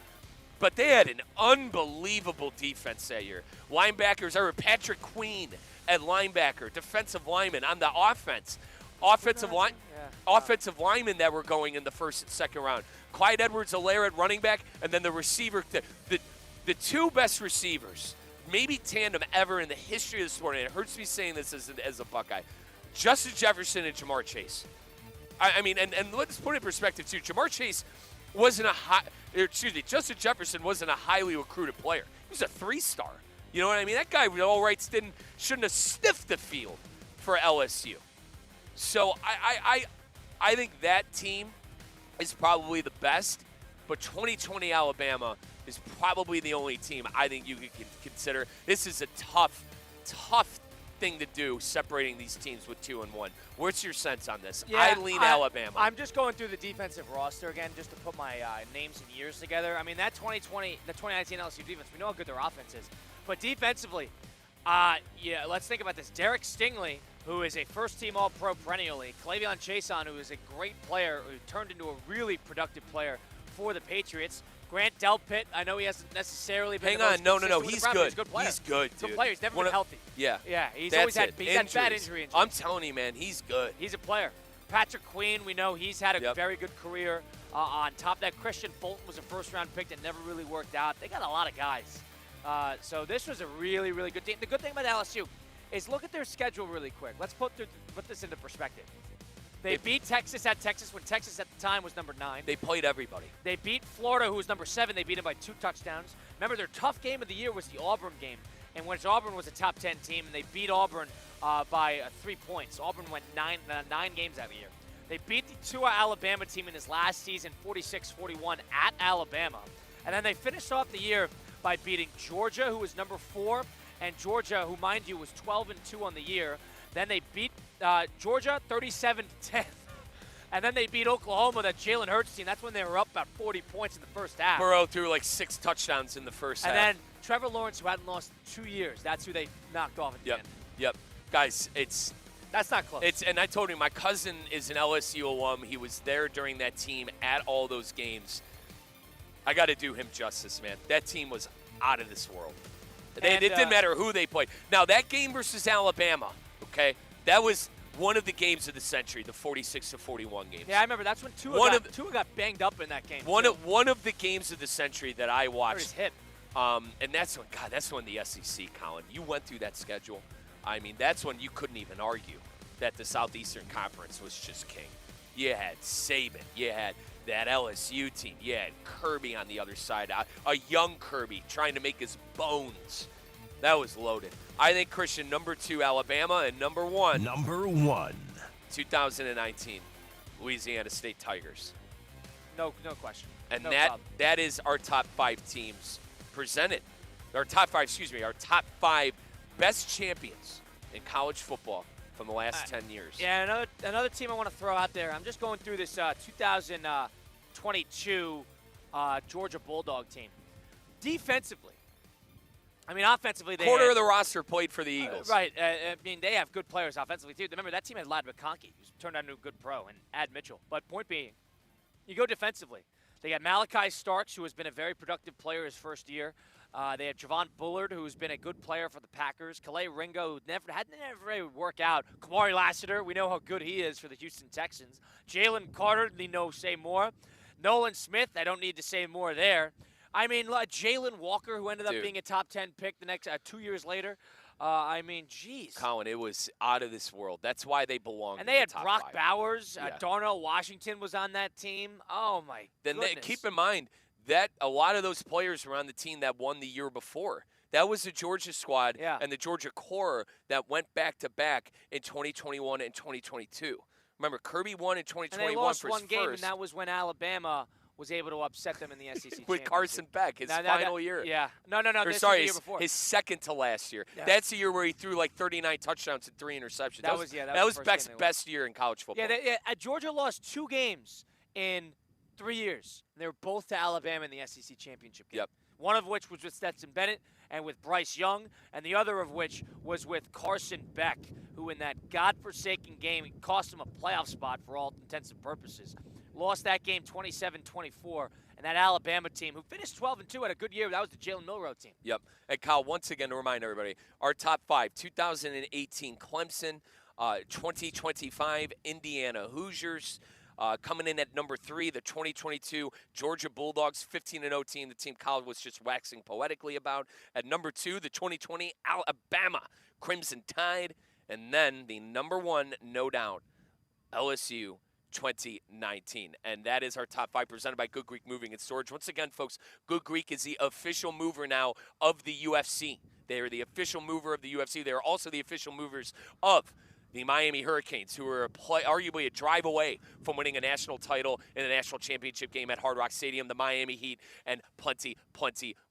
but they had an unbelievable defense that year. Linebackers, I remember Patrick Queen at linebacker, defensive lineman on the offense. Offensive linemen that were going in the first and second round. Clyde Edwards-Helaire at running back, and then the receiver. The two best receivers, maybe tandem ever in the history of the sport, and it hurts me saying this as a Buckeye, Justin Jefferson and Jamar Chase. I mean, and let's put it in perspective, too. Jamar Chase wasn't Justin Jefferson wasn't a highly recruited player. He was a 3-star. You know what I mean? That guy, with all rights, shouldn't have sniffed the field for LSU. So I think that team is probably the best, but 2020 Alabama is probably the only team I think you could consider. This is a tough thing to do, separating these teams with 2 and 1. What's your sense on this? Yeah, I lean Alabama. I'm just going through the defensive roster again just to put my names and years together. I mean, that 2019 LSU defense, we know how good their offense is. But defensively, let's think about this. Derek Stingley, who is a first-team All-Pro perennially. Cle'Veon Chason, who is a great player, who turned into a really productive player for the Patriots. Grant Delpit, I know he hasn't necessarily been Hang on, no, he's good. He's a good player. He's good, dude. Good player. He's never been healthy. Yeah. Yeah, he's That's always had bad injuries. I'm telling you, man, he's good. He's a player. Patrick Queen, we know he's had a very good career. On top of that, Christian Fulton was a first-round pick that never really worked out. They got a lot of guys. So this was a really, really good team. The good thing about LSU is look at their schedule really quick. Let's put this into perspective. They beat Texas at Texas when Texas at the time was number 9. They played everybody. They beat Florida, who was number 7. They beat them by 2 touchdowns. Remember, their tough game of the year was the Auburn game, in which Auburn was a top 10 team, and they beat Auburn by 3 points. Auburn went 9 games that year. They beat the Tua Alabama team in his last season, 46-41 at Alabama. And then they finished off the year by beating Georgia, who was number 4, and Georgia, who, mind you, was 12-2 on the year. Then they beat Georgia 37-10. And then they beat Oklahoma, that Jalen Hurts team. That's when they were up about 40 points in the first half. Burrow threw like 6 touchdowns in the first half. And then Trevor Lawrence, who hadn't lost in 2 years, that's who they knocked off at the end. Yep. Guys, that's not close. And I told you, my cousin is an LSU alum. He was there during that team at all those games. I got to do him justice, man. That team was out of this world. It didn't matter who they played. Now, that game versus Alabama, okay, that was one of the games of the century, the 46-41 games. Yeah, I remember. That's when Tua got banged up in that game. One of the games of the century that I watched. His hip. And that's when the SEC, Colin, you went through that schedule. I mean, that's when you couldn't even argue that the Southeastern Conference was just king. You had Saban. You had that LSU team. You had Kirby on the other side. A young Kirby trying to make his bones. That was loaded. I think, Christian, number 2, Alabama, and number 1. Number 1. 2019, Louisiana State Tigers. No question. And problem. that is our top 5 teams presented. Our top 5 best champions in college football from the last 10 years. Yeah, another team I want to throw out there. I'm just going through this 2022 Georgia Bulldog team. Defensively, I mean, offensively, quarter of the roster played for the Eagles. Right. I mean, they have good players offensively, too. Remember, that team had Ladd McConkey, who's turned out into a good pro, and Ad Mitchell. But point being, you go defensively. They got Malachi Starks, who has been a very productive player his first year. They have Javon Bullard, who's been a good player for the Packers. Calais Ringo, who never really work out. Kamari Lassiter, we know how good he is for the Houston Texans. Jalen Carter, need no say more. Nolan Smith, I don't need to say more there. I mean, Jalen Walker, who ended up being a top 10 pick the next 2 years later. I mean, geez. Colin, it was out of this world. That's why they belong. And they had top Brock 5. Bowers. Yeah. Darnell Washington was on that team. Oh, my goodness. Keep in mind that a lot of those players were on the team that won the year before. That was the Georgia squad and the Georgia core that went back-to-back in 2021 and 2022. Remember, Kirby won in 2021 and they lost for his one game, first. and that was when Alabama was able to upset them in the SEC with Carson Beck, his final year. Yeah. No. This was the is year before. his second to last year. Yeah. That's the year where he threw like 39 touchdowns and 3 interceptions. That was Beck's best year in college football. Georgia lost 2 games in 3 years. And they were both to Alabama in the SEC championship game. Yep. One of which was with Stetson Bennett and with Bryce Young, and the other of which was with Carson Beck, who in that godforsaken game cost him a playoff spot for all intents and purposes. Lost that game 27-24. And that Alabama team, who finished 12-2, had a good year. That was the Jalen Milroe team. Yep. And Kyle, once again, to remind everybody, our top 5, 2018 Clemson, 2025 Indiana Hoosiers, coming in at number 3, the 2022 Georgia Bulldogs, 15-0 team, the team Kyle was just waxing poetically about. At number 2, the 2020 Alabama Crimson Tide. And then the number 1, no doubt, LSU 2019. And that is our top 5 presented by Good Greek Moving and Storage. Once again, folks, Good Greek is the official mover now of the UFC. They are the official mover of the UFC. They are also the official movers of the Miami Hurricanes, who are arguably a drive away from winning a national title in the national championship game at Hard Rock Stadium, the Miami Heat, and plenty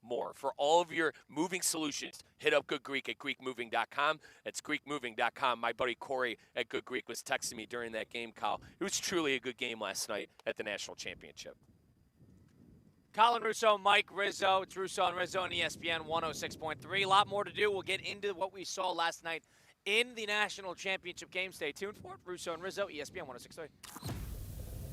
more. For all of your moving solutions, hit up Good Greek at GreekMoving.com. That's GreekMoving.com. My buddy Corey at Good Greek was texting me during that game, Kyle. It was truly a good game last night at the national championship. Colin Russo, Mike Rizzo. It's Russo and Rizzo on ESPN 106.3. A lot more to do. We'll get into what we saw last night in the national championship game. Stay tuned for it. Russo and Rizzo, ESPN 106.3.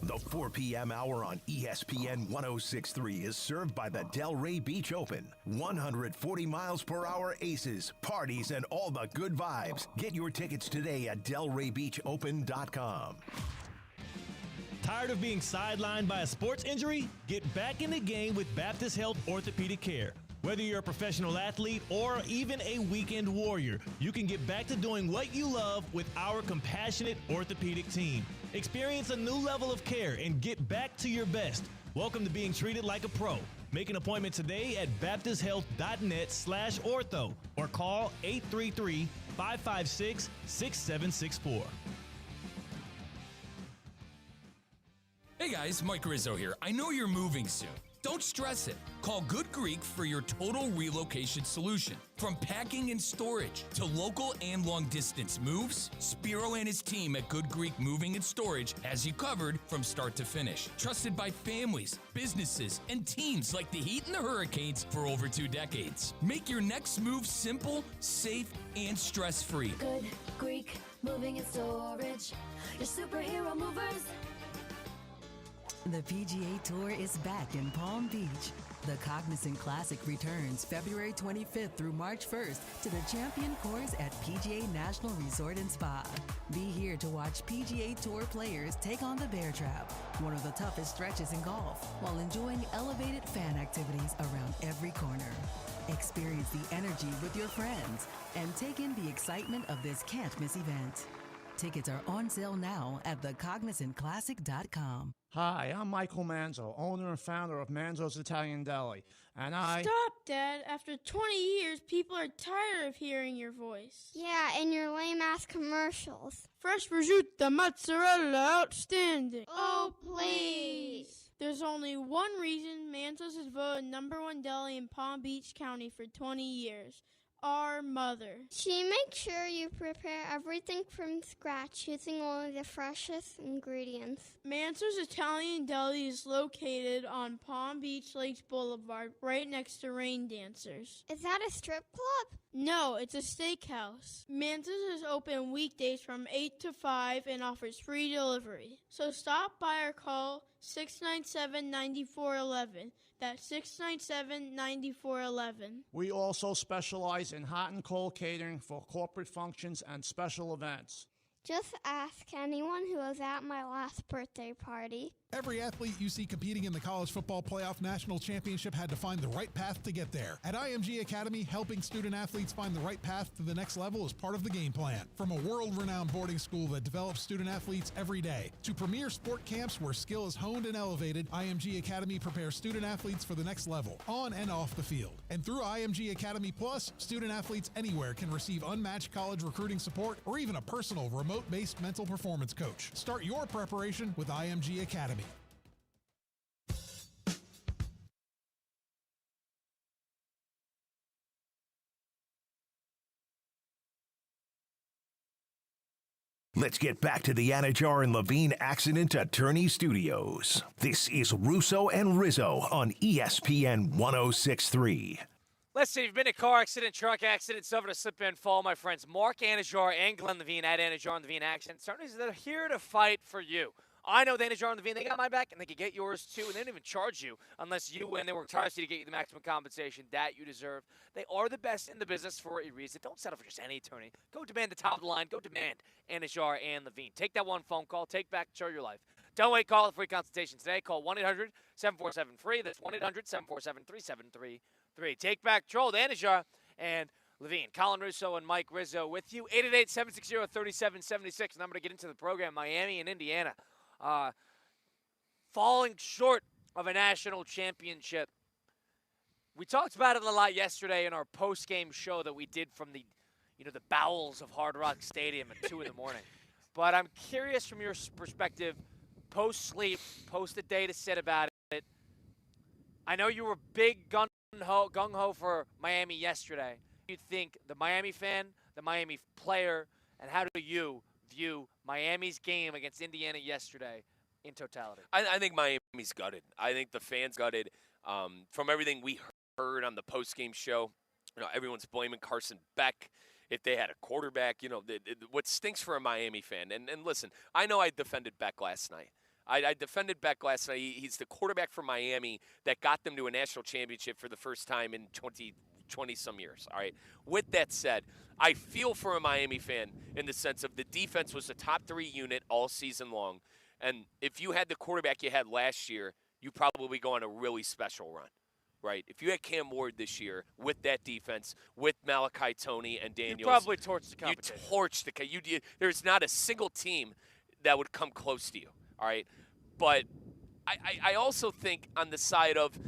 The 4 p.m. hour on ESPN 106.3 is served by the Delray Beach Open. 140 miles per hour aces, parties, and all the good vibes. Get your tickets today at DelrayBeachOpen.com. Tired of being sidelined by a sports injury? Get back in the game with Baptist Health Orthopedic Care. Whether you're a professional athlete or even a weekend warrior, you can get back to doing what you love with our compassionate orthopedic team. Experience a new level of care and get back to your best. Welcome to being treated like a pro. Make an appointment today at baptisthealth.net/ortho or call 833-556-6764. Hey guys, Mike Rizzo here. I know you're moving soon. Don't stress it. Call Good Greek for your total relocation solution. From packing and storage to local and long-distance moves, Spiro and his team at Good Greek Moving and Storage has you covered from start to finish. Trusted by families, businesses, and teams like the Heat and the Hurricanes for over 2 decades. Make your next move simple, safe, and stress-free. Good Greek Moving and Storage. Your superhero movers. The PGA Tour is back in Palm Beach. The Cognizant Classic returns February 25th through March 1st to the Champion Course at PGA National Resort and Spa. Be here to watch PGA Tour players take on the Bear Trap, one of the toughest stretches in golf, while enjoying elevated fan activities around every corner. Experience the energy with your friends and take in the excitement of this can't-miss event. Tickets are on sale now at thecognizantclassic.com. Hi, I'm Michael Manzo, owner and founder of Manzo's Italian Deli, and Stop, Dad. After 20 years, people are tired of hearing your voice. Yeah, and your lame-ass commercials. Fresh prosciutto, mozzarella, outstanding. Oh, please. There's only one reason Manzo's is voted #1 deli in Palm Beach County for 20 years. Our mother. She makes sure you prepare everything from scratch using only the freshest ingredients. Manzo's Italian Deli is located on Palm Beach Lakes Boulevard, right next to Rain Dancers. Is that a strip club? No, it's a steakhouse. Manzo's is open weekdays from 8 to 5 and offers free delivery. So stop by or call 697-9411. That's 697-9411. we also specialize in hot and cold catering for corporate functions and special events. Just ask anyone who was at my last birthday party. Every athlete you see competing in the College Football Playoff National Championship had to find the right path to get there. At IMG Academy, helping student athletes find the right path to the next level is part of the game plan. From a world-renowned boarding school that develops student athletes every day, to premier sport camps where skill is honed and elevated, IMG Academy prepares student athletes for the next level, on and off the field. And through IMG Academy Plus, student athletes anywhere can receive unmatched college recruiting support or even a personal remote-based mental performance coach. Start your preparation with IMG Academy. Let's get back to the Anajar and Levine Accident Attorney Studios. This is Russo and Rizzo on ESPN 106.3. Let's see, you've been in a car accident, truck accident, suffered a slip and fall, my friends. Mark Anajar and Glenn Levine at Anajar and Levine Accident Attorneys, they're here to fight for you. I know the Anajar and Levine, they got my back, and they can get yours too, and they don't even charge you unless you win. They work tirelessly to get you the maximum compensation that you deserve. They are the best in the business for a reason. Don't settle for just any attorney. Go demand the top of the line. Go demand Anajar and Levine. Take that one phone call. Take back control of your life. Don't wait. Call a free consultation today. Call 1-800-747-FREE. That's 1-800-747-3733. Take back control. The Anajar and Levine. Colin Russo and Mike Rizzo with you. 888-760-3776. Number to get into the program. Miami and Indiana. Falling short of a national championship. We talked about it a lot yesterday in our post-game show that we did from the bowels of Hard Rock Stadium at 2 in the morning. But I'm curious from your perspective, post-sleep, post the day to sit about it. I know you were big gung-ho for Miami yesterday. You think the Miami fan, the Miami player, and how do you view Miami's game against Indiana yesterday in totality? I think Miami's gutted. I think the fans gutted. From everything we heard on the post-game show, everyone's blaming Carson Beck if they had a quarterback. What stinks for a Miami fan, and listen, I know I defended Beck last night. I defended Beck last night. He's the quarterback for Miami that got them to a national championship for the first time in 20-some years, all right? With that said, I feel for a Miami fan in the sense of the defense was a top 3 unit all season long, and if you had the quarterback you had last year, you probably go on a really special run, right? If you had Cam Ward this year with that defense, with Malachi Toney and Daniels. You probably torched the competition. You torched there's not a single team that would come close to you, all right? But I also think on the side of,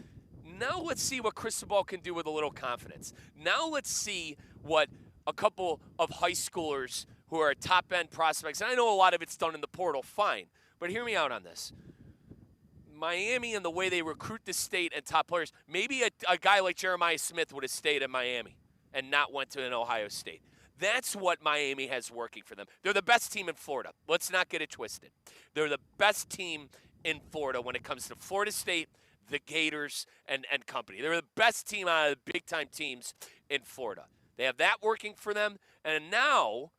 now let's see what Cristobal can do with a little confidence. Now let's see what a couple of high schoolers who are top-end prospects, and I know a lot of it's done in the portal, fine, but hear me out on this. Miami and the way they recruit the state and top players, maybe a guy like Jeremiah Smith would have stayed at Miami and not went to an Ohio State. That's what Miami has working for them. They're the best team in Florida. Let's not get it twisted. They're the best team in Florida when it comes to Florida State, the Gators, and company. They're the best team out of the big-time teams in Florida. They have that working for them, and now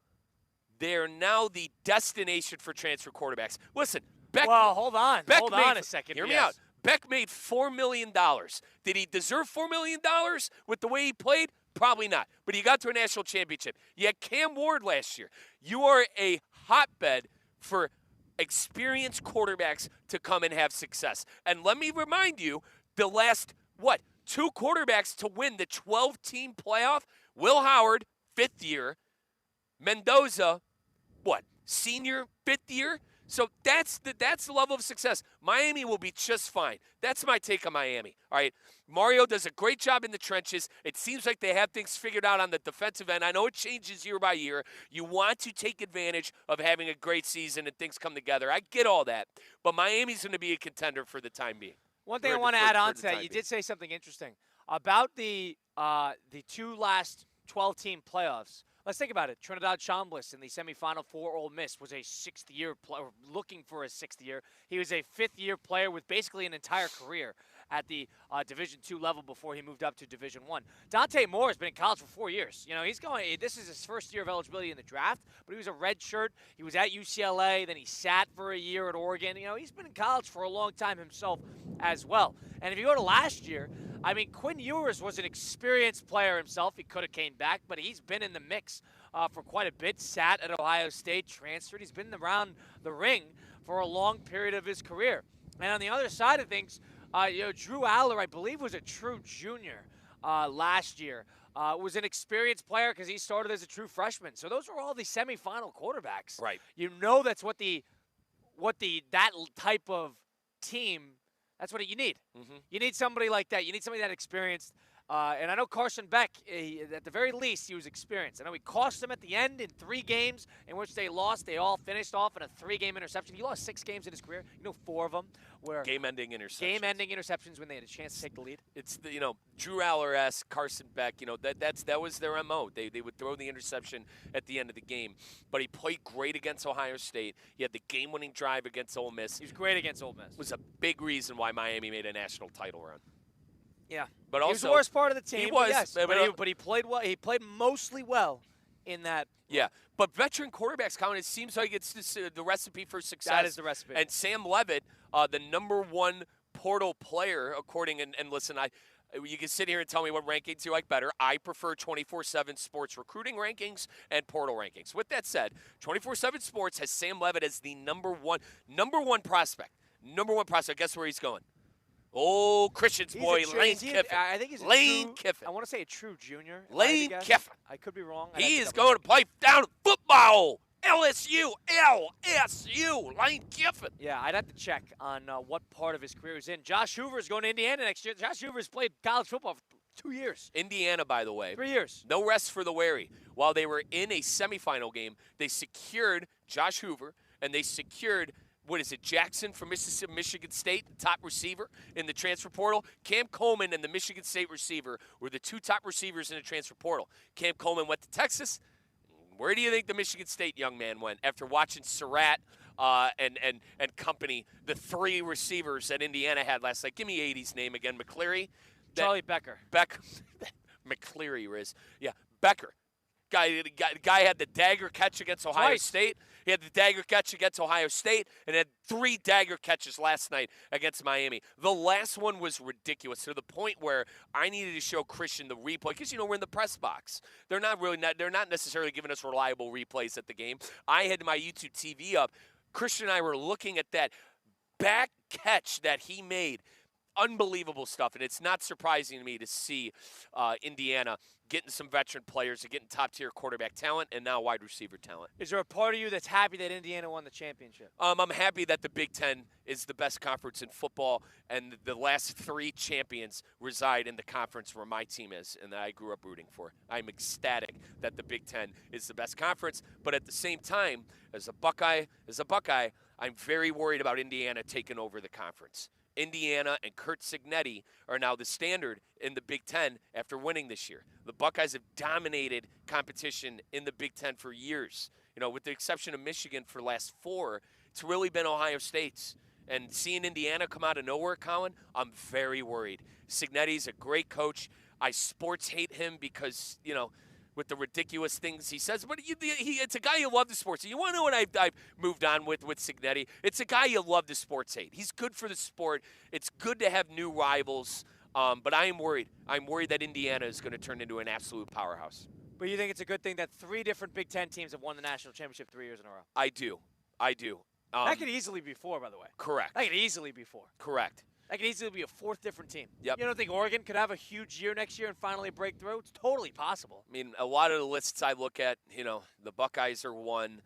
they're the destination for transfer quarterbacks. Listen, Beck. Well, hold on a second. Hear me out. Beck made $4 million. Did he deserve $4 million with the way he played? Probably not. But he got to a national championship. You had Cam Ward last year. You are a hotbed for experienced quarterbacks to come and have success. And let me remind you, the last, 2 quarterbacks to win the 12-team playoff? Will Howard, 5th year. Mendoza, senior, 5th year? So that's the level of success. Miami will be just fine. That's my take on Miami, all right? Mario does a great job in the trenches. It seems like they have things figured out on the defensive end. I know it changes year by year. You want to take advantage of having a great season and things come together. I get all that. But Miami's going to be a contender for the time being. One thing I want to add on to that, you did say something interesting about the 2 last 12-team playoffs. Let's think about it. Trinidad Chambliss in the semifinal for Ole Miss was a 6th-year player, looking for a 6th year. He was a 5th-year player with basically an entire career at the Division II level before he moved up to Division I. Dante Moore has been in college for 4 years. This is his first year of eligibility in the draft, but he was a redshirt. He was at UCLA, then he sat for a year at Oregon. He's been in college for a long time himself as well. And if you go to last year, Quinn Ewers was an experienced player himself. He could have came back, but he's been in the mix for quite a bit. Sat at Ohio State, transferred. He's been around the ring for a long period of his career. And on the other side of things, Drew Aller, I believe, was a true junior last year. Was an experienced player because he started as a true freshman. So those were all the semifinal quarterbacks. Right. You know that's what that type of team, that's what you need. Mm-hmm. You need somebody like that. You need somebody that experienced. And I know Carson Beck, at the very least, he was experienced. I know he cost them at the end in 3 games in which they lost. They all finished off in a 3-game interception. He lost 6 games in his career. 4 of them were game-ending interceptions. Game-ending interceptions when they had a chance to take the lead. It's Drew Aller-esque, Carson Beck. That was their MO. They would throw the interception at the end of the game. But he played great against Ohio State. He had the game-winning drive against Ole Miss. He was great against Ole Miss. It was a big reason why Miami made a national title run. Yeah, but he also was the worst part of the team. He was, yes, but he played well. He played mostly well in that. Yeah, but veteran quarterbacks, Colin, it seems like it's just, the recipe for success. That is the recipe. And Sam Levitt, the #1 portal player, according and listen, you can sit here and tell me what rankings you like better. I prefer 24/7 Sports recruiting rankings and portal rankings. With that said, 24/7 Sports has Sam Levitt as the number one prospect. #1 prospect. Guess where he's going? Oh, Christian's boy, Lane Kiffin. I think he's Lane Kiffin. I want to say a true junior. Lane Kiffin. I could be wrong. He is going to play down football. LSU. Lane Kiffin. Yeah, I'd have to check on what part of his career he's in. Josh Hoover is going to Indiana next year. Josh Hoover's played college football for 2 years. Indiana, by the way. 3 years. No rest for the weary. While they were in a semifinal game, they secured Josh Hoover, and they secured Jackson from Michigan State, the top receiver in the transfer portal. Cam Coleman and the Michigan State receiver were the 2 top receivers in the transfer portal. Cam Coleman went to Texas. Where do you think the Michigan State young man went after watching Surratt and company, the 3 receivers that Indiana had last night? Give me 80's name again. McCleary? Charlie Becker. McCleary, Riz. Yeah, Becker. Guy had the dagger catch against Ohio State. He had the dagger catch against Ohio State and had 3 dagger catches last night against Miami. The last one was ridiculous to the point where I needed to show Christian the replay because, we're in the press box. They're not necessarily giving us reliable replays at the game. I had my YouTube TV up. Christian and I were looking at that back catch that he made. Unbelievable stuff, and it's not surprising to me to see Indiana getting some veteran players and getting top-tier quarterback talent and now wide receiver talent. Is there a part of you that's happy that Indiana won the championship? I'm happy that the Big Ten is the best conference in football, and the last 3 champions reside in the conference where my team is and that I grew up rooting for. I'm ecstatic that the Big Ten is the best conference, but at the same time, as a Buckeye, I'm very worried about Indiana taking over the conference. Indiana and Curt Cignetti are now the standard in the Big Ten after winning this year. The Buckeyes have dominated competition in the Big Ten for years. With the exception of Michigan for the last 4, it's really been Ohio State's. And seeing Indiana come out of nowhere, Colin, I'm very worried. Cignetti's a great coach. I sports hate him because, with the ridiculous things he says. But it's a guy you love the sports. You want to know what I've moved on with Cignetti? It's a guy you love the sports hate. He's good for the sport. It's good to have new rivals. But I am worried. I'm worried that Indiana is going to turn into an absolute powerhouse. But you think it's a good thing that 3 different Big Ten teams have won the national championship 3 years in a row? I do. That could easily be 4, by the way. Correct. That could easily be 4. Correct. That could easily be a 4th different team. Yep. You don't think Oregon could have a huge year next year and finally break through? It's totally possible. I mean, a lot of the lists I look at, the Buckeyes are 1.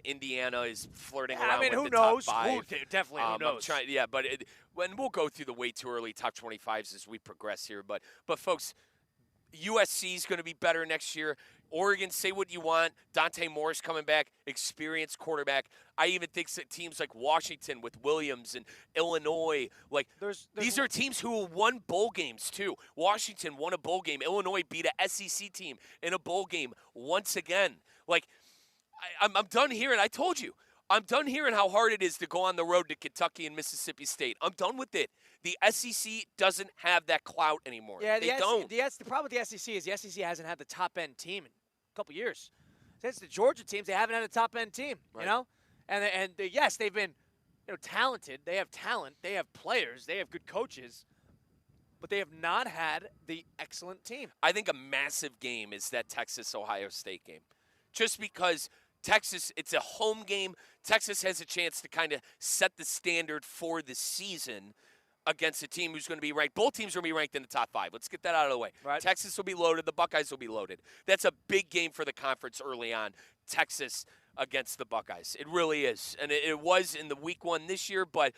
Indiana is flirting around with who the knows? top 5. Definitely, who knows? When we'll go through the way too early top 25s as we progress here. But folks, USC is going to be better next year. Oregon, say what you want. Dante Moore's coming back, experienced quarterback. I even think that teams like Washington with Williams and Illinois, these are teams who won bowl games too. Washington won a bowl game. Illinois beat a SEC team in a bowl game once again. I'm done hearing. I told you. I'm done hearing how hard it is to go on the road to Kentucky and Mississippi State. I'm done with it. The SEC doesn't have that clout anymore. Yeah, they don't. The problem with the SEC is the SEC hasn't had the top-end team in a couple years. Since the Georgia teams, they haven't had a top-end team, right. Yes, they've been talented. They have talent. They have players. They have good coaches. But they have not had the excellent team. I think a massive game is that Texas-Ohio State game. Just because Texas, it's a home game. Texas has a chance to kind of set the standard for the season against a team who's going to be ranked. Both teams are going to be ranked in the top 5. Let's get that out of the way. Right. Texas will be loaded. The Buckeyes will be loaded. That's a big game for the conference early on. Texas against the Buckeyes. It really is. And it was in the week 1 this year, but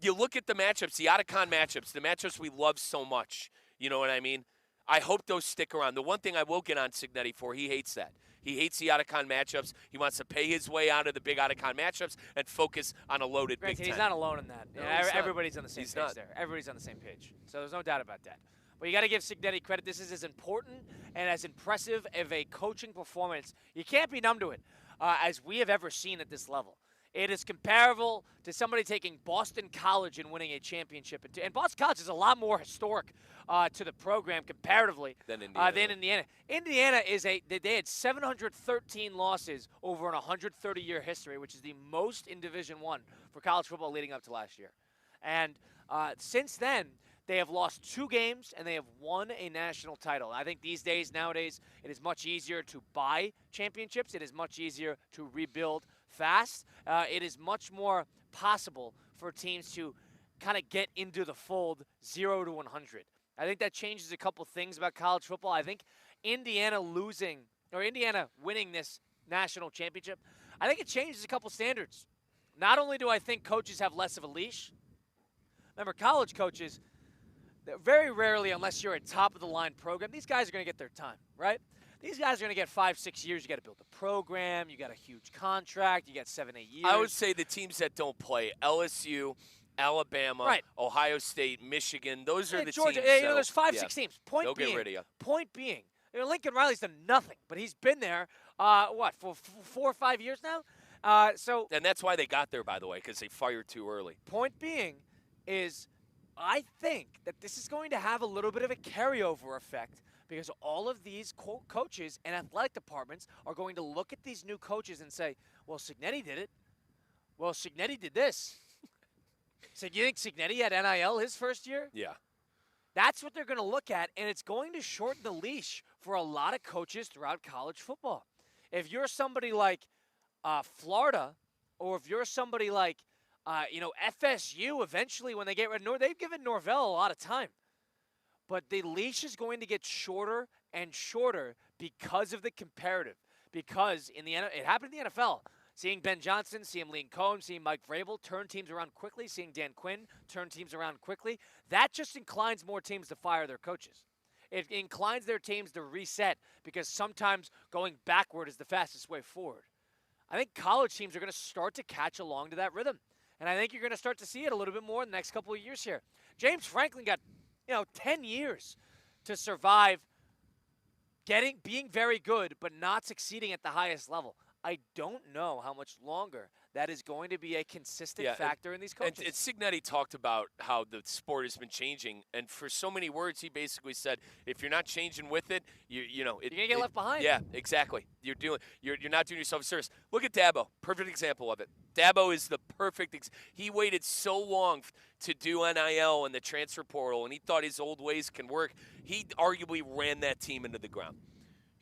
you look at the matchups, the Otakon matchups, the matchups we love so much. You know what I mean? I hope those stick around. The one thing I will get on Cignetti for, he hates that. He hates the Otakon matchups. He wants to pay his way out of the big Otakon matchups and focus on a loaded Big Ten. He's not alone in that. No, everybody's on the same page there. Everybody's on the same page. So there's no doubt about that. But you got to give Cignetti credit. This is as important and as impressive of a coaching performance. You can't be numb to it as we have ever seen at this level. It is comparable to somebody taking Boston College and winning a championship. And Boston College is a lot more historic to the program comparatively than Indiana. Indiana they had 713 losses over an 130-year history, which is the most in Division I for college football leading up to last year. And since then, they have lost 2 games, and they have won a national title. I think nowadays, it is much easier to buy championships. It is much easier to rebuild fast. It is much more possible for teams to kind of get into the fold 0 to 100. I think that changes a couple things about college football. I think Indiana winning this national championship, I think it changes a couple standards. Not only do I think coaches have less of a leash, remember college coaches, very rarely, unless you're a top-of-the-line program, these guys are going to get their time, right? These guys are going to get 5-6 years. You got to build a program. You got a huge contract. You got 7-8 years. I would say the teams that don't play, LSU, Alabama, right. Ohio State, Michigan, those are the Georgia, teams. There's 5-6 teams. Point being, Lincoln Riley's done nothing, but he's been there, for 4 or 5 years now? And that's why they got there, by the way, because they fired too early. Point being is I think that this is going to have a little bit of a carryover effect because all of these coaches and athletic departments are going to look at these new coaches and say, well, Cignetti did it. Well, Cignetti did this. So you think Cignetti had NIL his first year? Yeah. That's what they're going to look at, and it's going to shorten the leash for a lot of coaches throughout college football. If you're somebody like Florida, or if you're somebody like FSU, eventually when they get rid of they've given Norvell a lot of time. But the leash is going to get shorter and shorter because of the comparative. Because it happened in the NFL. Seeing Ben Johnson, seeing Liam Cohen, seeing Mike Vrabel turn teams around quickly, seeing Dan Quinn turn teams around quickly, that just inclines more teams to fire their coaches. It inclines their teams to reset because sometimes going backward is the fastest way forward. I think college teams are going to start to catch along to that rhythm. And I think you're going to start to see it a little bit more in the next couple of years here. James Franklin got 10 years to survive being very good but not succeeding at the highest level. I don't know how much longer that is going to be a consistent factor in these coaches. And Cignetti talked about how the sport has been changing, and for so many words, he basically said, if you're not changing with it, you're going to get left behind. Yeah, exactly. You're not doing yourself a service. Look at Dabo. Perfect example of it. Dabo is the perfect he waited so long to do NIL and the transfer portal, and he thought his old ways can work. He arguably ran that team into the ground.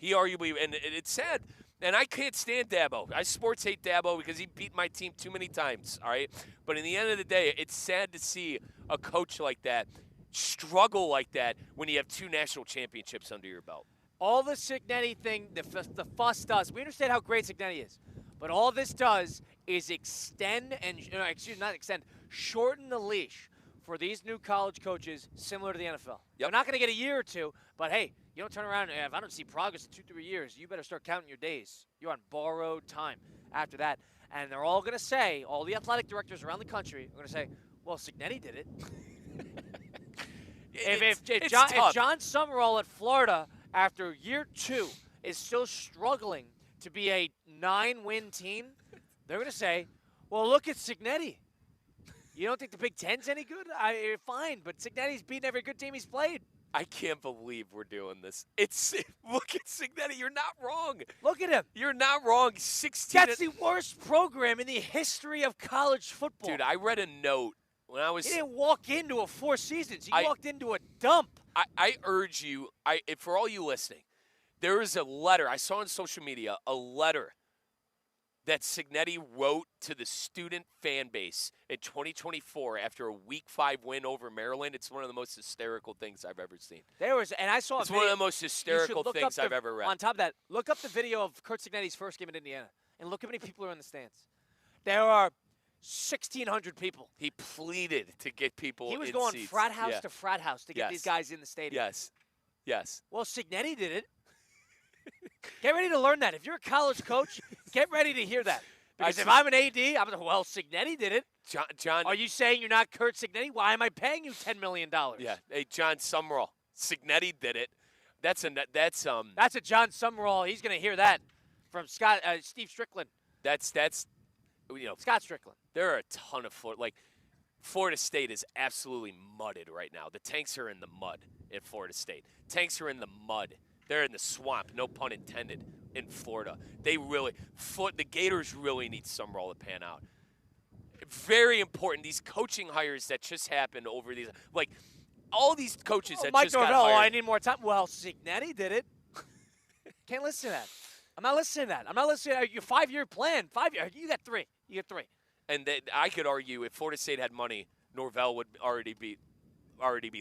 And it's sad. And I can't stand Dabo. I sports hate Dabo because he beat my team too many times, all right? But in the end of the day, it's sad to see a coach like that struggle like that when you have 2 national championships under your belt. All the Cignetti thing, the fuss does. We understand how great Cignetti is. But all this does is shorten the leash for these new college coaches similar to the NFL. They're not going to get a year or 2, but hey, you don't turn around and if I don't see progress in 2-3 years, you better start counting your days. You're on borrowed time after that. And they're all going to say, all the athletic directors around the country are going to say, well, Cignetti did it. If John Summerall at Florida after year 2 is still struggling to be a 9-win team, they're going to say, well, look at Cignetti. You don't think the Big Ten's any good? Fine, but Cignetti's beaten every good team he's played. I can't believe we're doing this. Look at Cignetti. You're not wrong. Look at him. You're not wrong. 16. That's the worst program in the history of college football. Dude, I read a note when I was. He didn't walk into a 4 seasons. He walked into a dump. I urge you, for all you listening, there is a letter I saw on social media. A letter that Signetti wrote to the student fan base in 2024 after a Week 5 win over Maryland. It's one of the most hysterical things I've ever seen. And I saw it's one of the most hysterical things I've ever read. On top of that, look up the video of Curt Cignetti's first game in Indiana, and look how many people are in the stands. There are 1,600 people. He pleaded to get people in seats. He was going frat house to frat house to get these guys in the stadium. Yes. Well, Cignetti did it. Get ready to learn that. If you're a college coach, get ready to hear that. Because if I'm an AD, I'm like, well, Cignetti did it. John, are you saying you're not Curt Cignetti? Why am I paying you $10 million? Yeah. Hey, John Summerall. Cignetti did it. That's a John Summerall. He's going to hear that from Steve Strickland. That's Scott Strickland. There are a ton of Florida State is absolutely mudded right now. The Tanks are in the mud at Florida State. Tanks are in the mud. They're in the swamp, no pun intended, in Florida. The Gators really need Summerall to pan out. Very important. These coaching hires that just happened over these, all these coaches that Mike just got Norvell, hired. I need more time. Well, Cignetti did it. Can't listen to that. I'm not listening to that. I'm not listening to your 5-year plan. 5 years. You got 3. You get 3. And I could argue if Florida State had money, Norvell would already be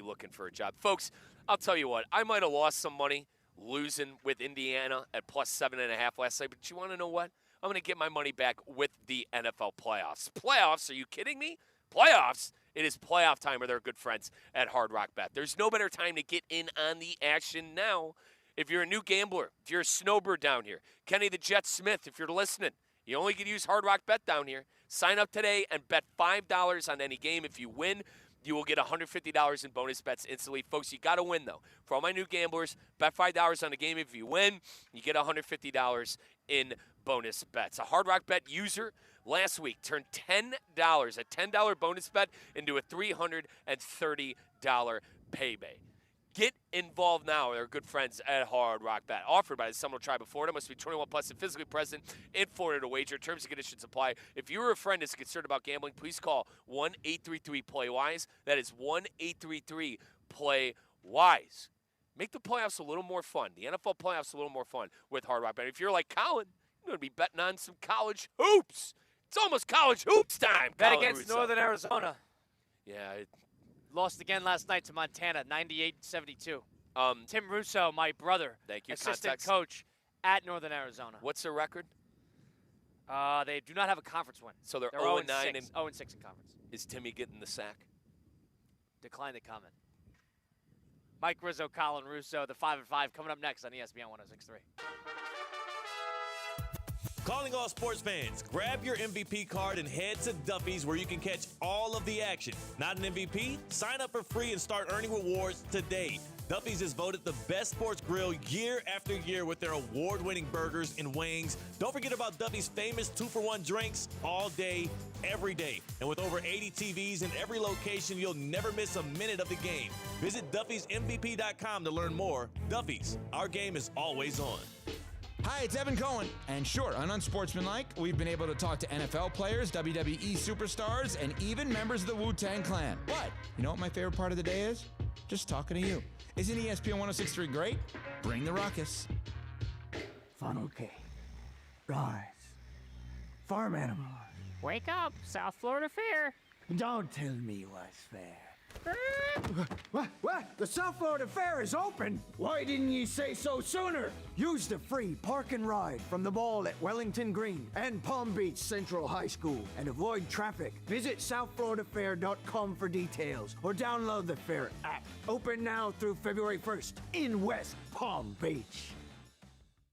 looking for a job. Folks, I'll tell you what. I might have lost some money losing with Indiana at plus 7.5 last night, but you want to know what? I'm going to get my money back with the NFL playoffs. Playoffs? Are you kidding me? Playoffs? It is playoff time with our good friends at Hard Rock Bet. There's no better time to get in on the action now. If you're a new gambler, if you're a snowbird down here, Kenny the Jet Smith, if you're listening, you only can use Hard Rock Bet down here. Sign up today and bet $5 on any game. If you win, you will get $150 in bonus bets instantly. Folks, you got to win, though. For all my new gamblers, bet $5 on a game. If you win, you get $150 in bonus bets. A Hard Rock Bet user last week turned $10, a $10 bonus bet, into a $330 payday. Get involved now with our good friends at Hard Rock Bet. Offered by the Seminole Tribe of Florida. Must be 21 plus and physically present in Florida to wager. Terms and conditions apply. If you or a friend is concerned about gambling, please call 1-833-PLAY-WISE. That is 1-833-PLAY-WISE. Make the playoffs a little more fun. The NFL playoffs a little more fun with Hard Rock Bet. If you're like Colin, you're going to be betting on some college hoops. It's almost college hoops time. Bet against Northern Arizona. Yeah, lost again last night to Montana, 98-72. Tim Russo, my brother, thank you, assistant coach at Northern Arizona. What's their record? They do not have a conference win. So they're 0-9 and 0-6 in conference. Is Timmy getting the sack? Decline to comment. Mike Rizzo, Colin Russo, the 5-5 coming up next on ESPN 106.3. Calling all sports fans, grab your MVP card and head to Duffy's where you can catch all of the action. Not an MVP? Sign up for free and start earning rewards today. Duffy's is voted the best sports grill year after year with their award-winning burgers and wings. Don't forget about Duffy's famous 2-for-1 drinks all day, every day. And with over 80 TVs in every location, you'll never miss a minute of the game. Visit Duffy'sMVP.com to learn more. Duffy's, our game is always on. Hi, it's Evan Cohen. And sure, on Unsportsmanlike, we've been able to talk to NFL players, WWE superstars, and even members of the Wu-Tang Clan. But you know what my favorite part of the day is? Just talking to you. Isn't ESPN 106.3 great? Bring the ruckus. Funnel cake. Rise. Farm animals. Wake up, South Florida Fair. Don't tell me what's fair. What? The South Florida Fair is open? Why didn't you say so sooner? Use the free park and ride from the mall at Wellington Green and Palm Beach Central High School and avoid traffic. Visit southfloridafair.com for details or download the Fair app. Open now through February 1st in West Palm Beach.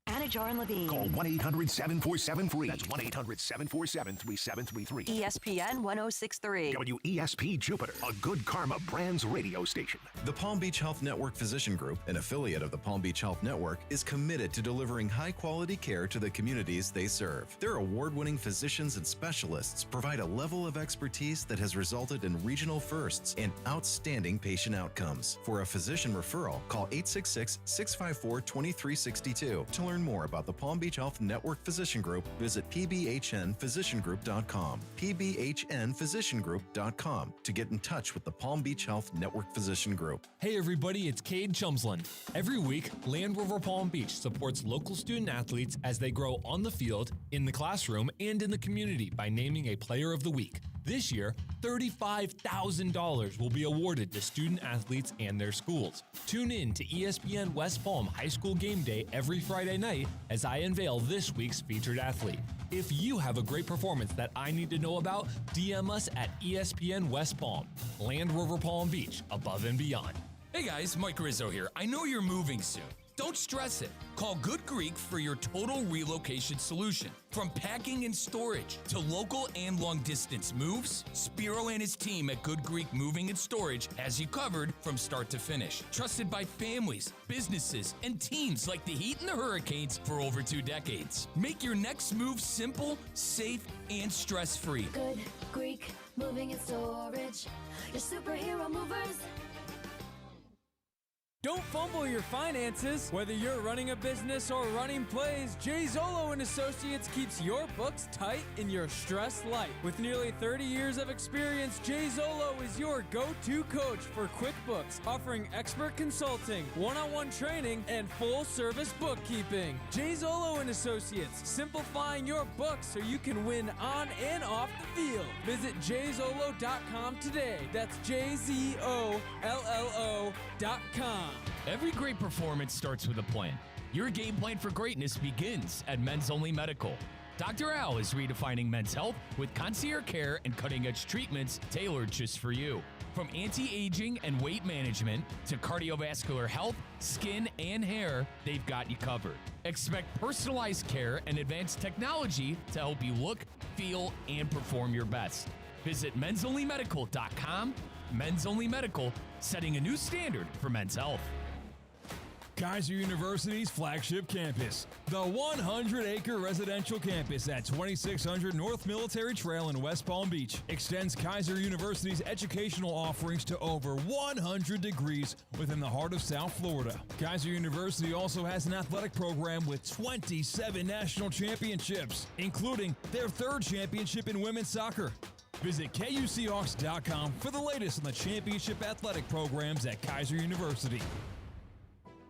Anajar and Levine. Call 1-800-747-FREE. That's 1-800-747-3733. ESPN 106.3. WESP Jupiter, a Good Karma Brands radio station. The Palm Beach Health Network Physician Group, an affiliate of the Palm Beach Health Network, is committed to delivering high-quality care to the communities they serve. Their award-winning physicians and specialists provide a level of expertise that has resulted in regional firsts and outstanding patient outcomes. For a physician referral, call 866-654-2362. To learn learn more about the Palm Beach Health Network Physician Group, visit pbhnphysiciangroup.com. pbhnphysiciangroup.com to get in touch with the Palm Beach Health Network Physician Group. Hey everybody, it's Cade Chumsland. Every week, Land Rover Palm Beach supports local student athletes as they grow on the field, in the classroom, and in the community by naming a Player of the Week. This year, $35,000 will be awarded to student athletes and their schools. Tune in to ESPN West Palm High School Game Day every Friday night as I unveil this week's featured athlete. If you have a great performance that I need to know about, DM us at ESPN West Palm. Land Rover Palm Beach, above and beyond. Hey guys, Mike Rizzo here. I know you're moving soon. Don't stress it. Call Good Greek for your total relocation solution. From packing and storage to local and long-distance moves, Spiro and his team at Good Greek Moving and Storage has you covered from start to finish. Trusted by families, businesses, and teams like the Heat and the Hurricanes for over 2 decades. Make your next move simple, safe, and stress-free. Good Greek Moving and Storage. Your superhero movers. Don't fumble your finances. Whether you're running a business or running plays, Jay Zolo and Associates keeps your books tight in your stressed life. With nearly 30 years of experience, Jay Zolo is your go-to coach for QuickBooks, offering expert consulting, one-on-one training, and full-service bookkeeping. Jay Zolo and Associates, simplifying your books so you can win on and off the field. Visit jzolo.com today. That's JZOLLO.com. Every great performance starts with a plan. Your game plan for greatness begins at Men's Only Medical. Dr. Al is redefining men's health with concierge care and cutting-edge treatments tailored just for you. From anti-aging and weight management to cardiovascular health, skin, and hair, they've got you covered. Expect personalized care and advanced technology to help you look, feel, and perform your best. Visit mensonlymedical.com. Men's Only Medical, setting a new standard for men's health. Kaiser University's flagship campus, the 100-acre residential campus at 2600 North Military Trail in West Palm Beach, extends Kaiser University's educational offerings to over 100 degrees within the heart of South Florida. Kaiser University also has an athletic program with 27 national championships, including their 3rd championship in women's soccer. Visit KUCHawks.com for the latest on the championship athletic programs at Kaiser University.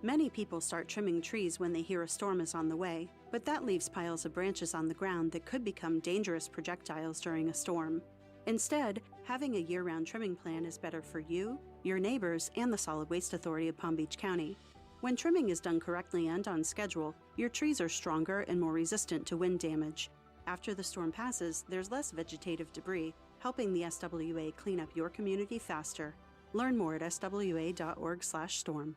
Many people start trimming trees when they hear a storm is on the way, but that leaves piles of branches on the ground that could become dangerous projectiles during a storm. Instead, having a year-round trimming plan is better for you, your neighbors, and the Solid Waste Authority of Palm Beach County. When trimming is done correctly and on schedule, your trees are stronger and more resistant to wind damage. After the storm passes, there's less vegetative debris, helping the SWA clean up your community faster. Learn more at swa.org/storm.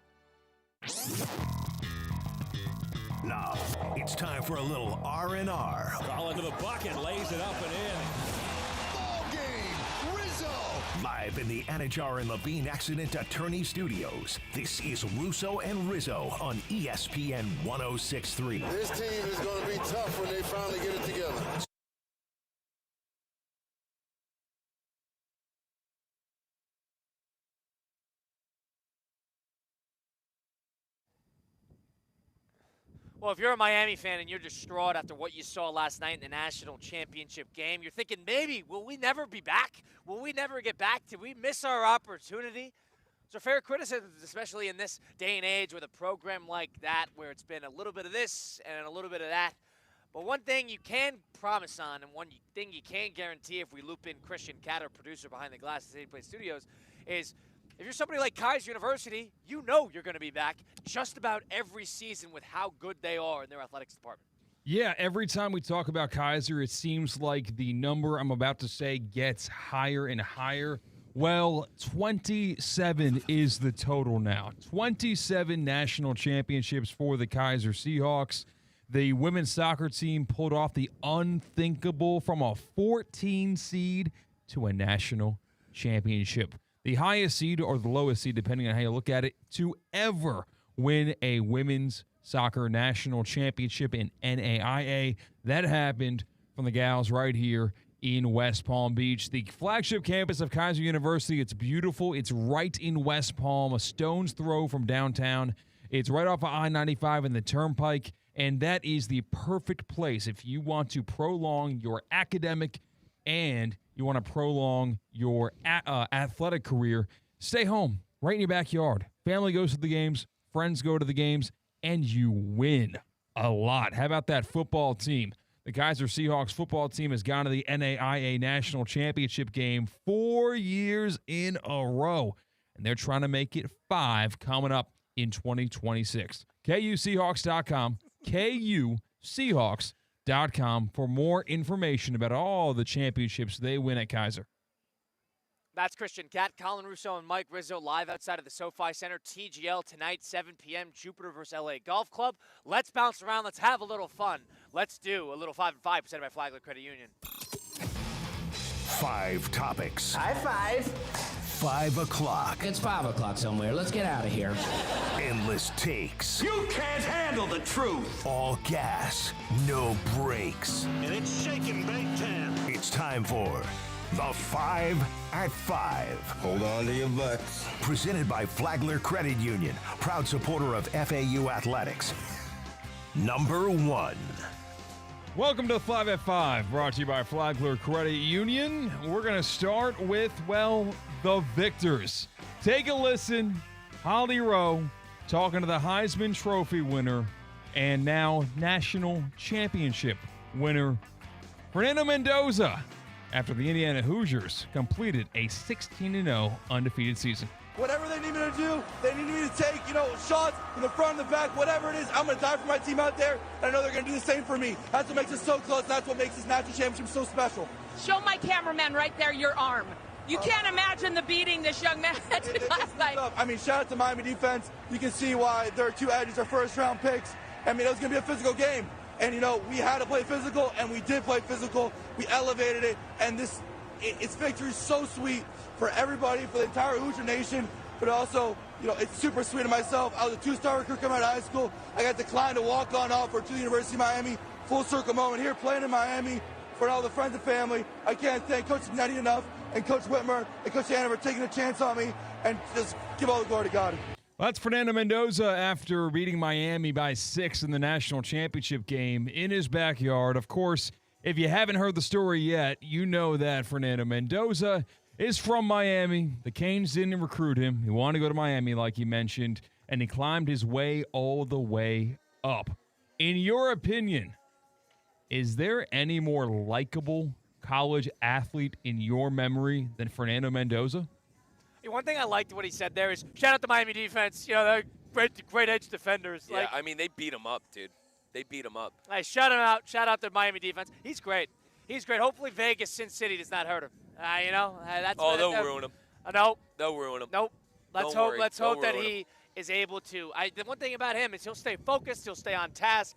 Now, it's time for a little R&R. Colin to the bucket, lays it up and in. Ball game, Rizzo! Live in the Anajar and Levine Accident Attorney Studios, this is Russo and Rizzo on ESPN 106.3. This team is going to be tough when they finally get it together. Well, if you're a Miami fan and you're distraught after what you saw last night in the national championship game, you're thinking, maybe, will we never be back? Will we never get back? Did we miss our opportunity? So fair criticism, especially in this day and age with a program like that where it's been a little bit of this and a little bit of that. But one thing you can promise on and one thing you can guarantee if we loop in Christian Catter, producer behind the glass at 80 Play Studios, is if you're somebody like Kaiser University, you know you're going to be back just about every season with how good they are in their athletics department. Yeah, every time we talk about Kaiser, it seems like the number I'm about to say gets higher and higher. Well, 27 is the total now. 27 national championships for the Kaiser Seahawks. The women's soccer team pulled off the unthinkable from a 14 seed to a national championship. The highest seed or the lowest seed, depending on how you look at it, to ever win a women's soccer national championship in NAIA. That happened from the gals right here in West Palm Beach. The flagship campus of Kaiser University, it's beautiful. It's right in West Palm, a stone's throw from downtown. It's right off of I-95 and the Turnpike. And that is the perfect place if you want to prolong your academic and you want to prolong your athletic career. Stay home, right in your backyard. Family goes to the games, friends go to the games, and you win a lot. How about that football team? The Kaiser Seahawks football team has gone to the NAIA National Championship game 4 years in a row, and they're trying to make it 5 coming up in 2026. KUSeahawks.com, KUSeahawks.com for more information about all the championships they win at Kaiser. That's Christian Cat, Colin Russo, and Mike Rizzo live outside of the SoFi Center. TGL tonight, 7 p.m., Jupiter versus LA Golf Club. Let's bounce around. Let's have a little fun. Let's do a little 5 and 5 presented by Flagler Credit Union. 5 topics. High five. 5 o'clock. It's 5 o'clock somewhere. Let's get out of here. Endless takes. You can't handle the truth. All gas, no brakes. And it's shaking big time. It's time for the 5 at 5. Hold on to your butts. Presented by Flagler Credit Union, proud supporter of FAU athletics. Number 1. Welcome to 5 at 5, brought to you by Flagler Credit Union. We're going to start with, well, the victors. Take a listen. Holly Rowe talking to the Heisman Trophy winner and now national championship winner, Fernando Mendoza, after the Indiana Hoosiers completed a 16-0 undefeated season. Whatever they need me to do, they need me to take, shots from the front and the back, whatever it is, I'm going to die for my team out there, and I know they're going to do the same for me. That's what makes us so close. That's what makes this national championship so special. Show my cameraman right there your arm. You can't imagine the beating this young man had last night. I mean, shout out to Miami defense. You can see why their 2 edges are first-round picks. I mean, it was going to be a physical game. And, we had to play physical, and we did play physical. We elevated it, and it's victory so sweet for everybody, for the entire Hoosier Nation, but also, it's super sweet to myself. I was a 2-star recruit coming out of high school. I got declined to walk on offer to the University of Miami. Full circle moment here, playing in Miami for all the friends and family. I can't thank Coach Nettie enough, and Coach Whitmer, and Coach Anna for taking a chance on me, and just give all the glory to God. Well, that's Fernando Mendoza after beating Miami by 6 in the national championship game in his backyard. Of course, if you haven't heard the story yet, you know that Fernando Mendoza is from Miami. The Canes didn't recruit him. He wanted to go to Miami, like he mentioned, and he climbed his way all the way up. In your opinion, is there any more likable college athlete in your memory than Fernando Mendoza? One thing I liked what he said there is shout out to Miami defense. They're great edge defenders. Yeah, they beat him up, dude. They beat him up. Shout him out. Shout out to Miami defense. He's great. He's great. Hopefully Vegas, Sin City does not hurt him. That's they'll ruin him. No. They'll ruin him. Nope. Let's hope that he is able to. The one thing about him is he'll stay focused. He'll stay on task.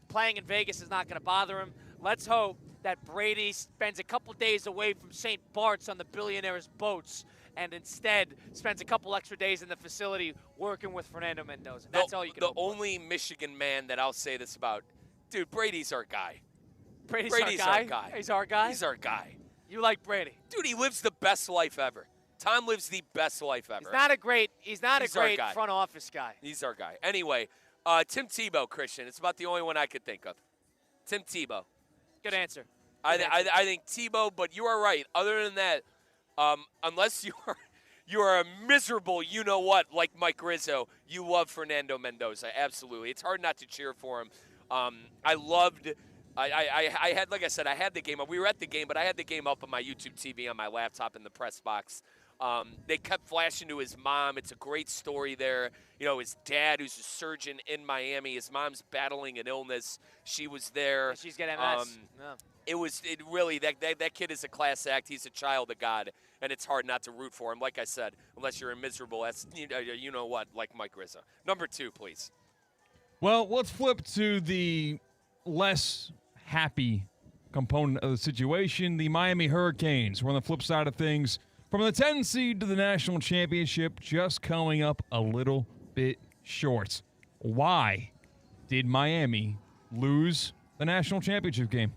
Playing in Vegas is not going to bother him. Let's hope that Brady spends a couple days away from St. Bart's on the billionaire's boats and instead spends a couple extra days in the facility working with Fernando Mendoza. That's all you can The hope for. only Michigan man that I'll say this about, dude, Brady's our guy. Brady's our guy? He's our guy? He's our guy. You like Brady? Dude, he lives the best life ever. Tom lives the best life ever. He's not a great front office guy. He's our guy. Anyway, Tim Tebow, Christian. It's about the only one I could think of. Tim Tebow. Good answer. I think Tebow, but you are right. Other than that, unless you are a miserable you-know-what like Mike Rizzo, you love Fernando Mendoza. Absolutely. It's hard not to cheer for him. I had, like I said, I had the game up. We were at the game, but I had the game up on my YouTube TV on my laptop in the press box. They kept flashing to his mom. It's a great story there. His dad, who's a surgeon in Miami, his mom's battling an illness. She was there. Yeah, she's got MS. It really, that kid is a class act. He's a child of God, and it's hard not to root for him. Like I said, unless you're a miserable, you know what, like Mike Rizzo. Number 2, please. Well, let's flip to the less happy component of the situation. The Miami Hurricanes were on the flip side of things. From the 10 seed to the national championship, just coming up a little bit short. Why did Miami lose the national championship game?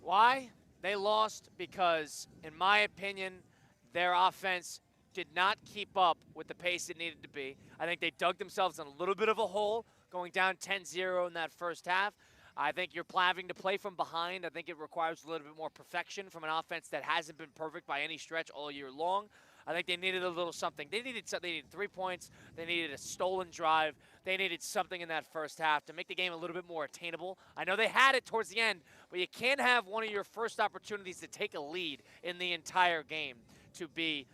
Why? They lost because, in my opinion, their offense did not keep up with the pace it needed to be. I think they dug themselves in a little bit of a hole going down 10-0 in that first half. I think you're having to play from behind. I think it requires a little bit more perfection from an offense that hasn't been perfect by any stretch all year long. I think they needed a little something. They needed 3 points. They needed a stolen drive. They needed something in that first half to make the game a little bit more attainable. I know they had it towards the end, but you can't have one of your first opportunities to take a lead in the entire game to be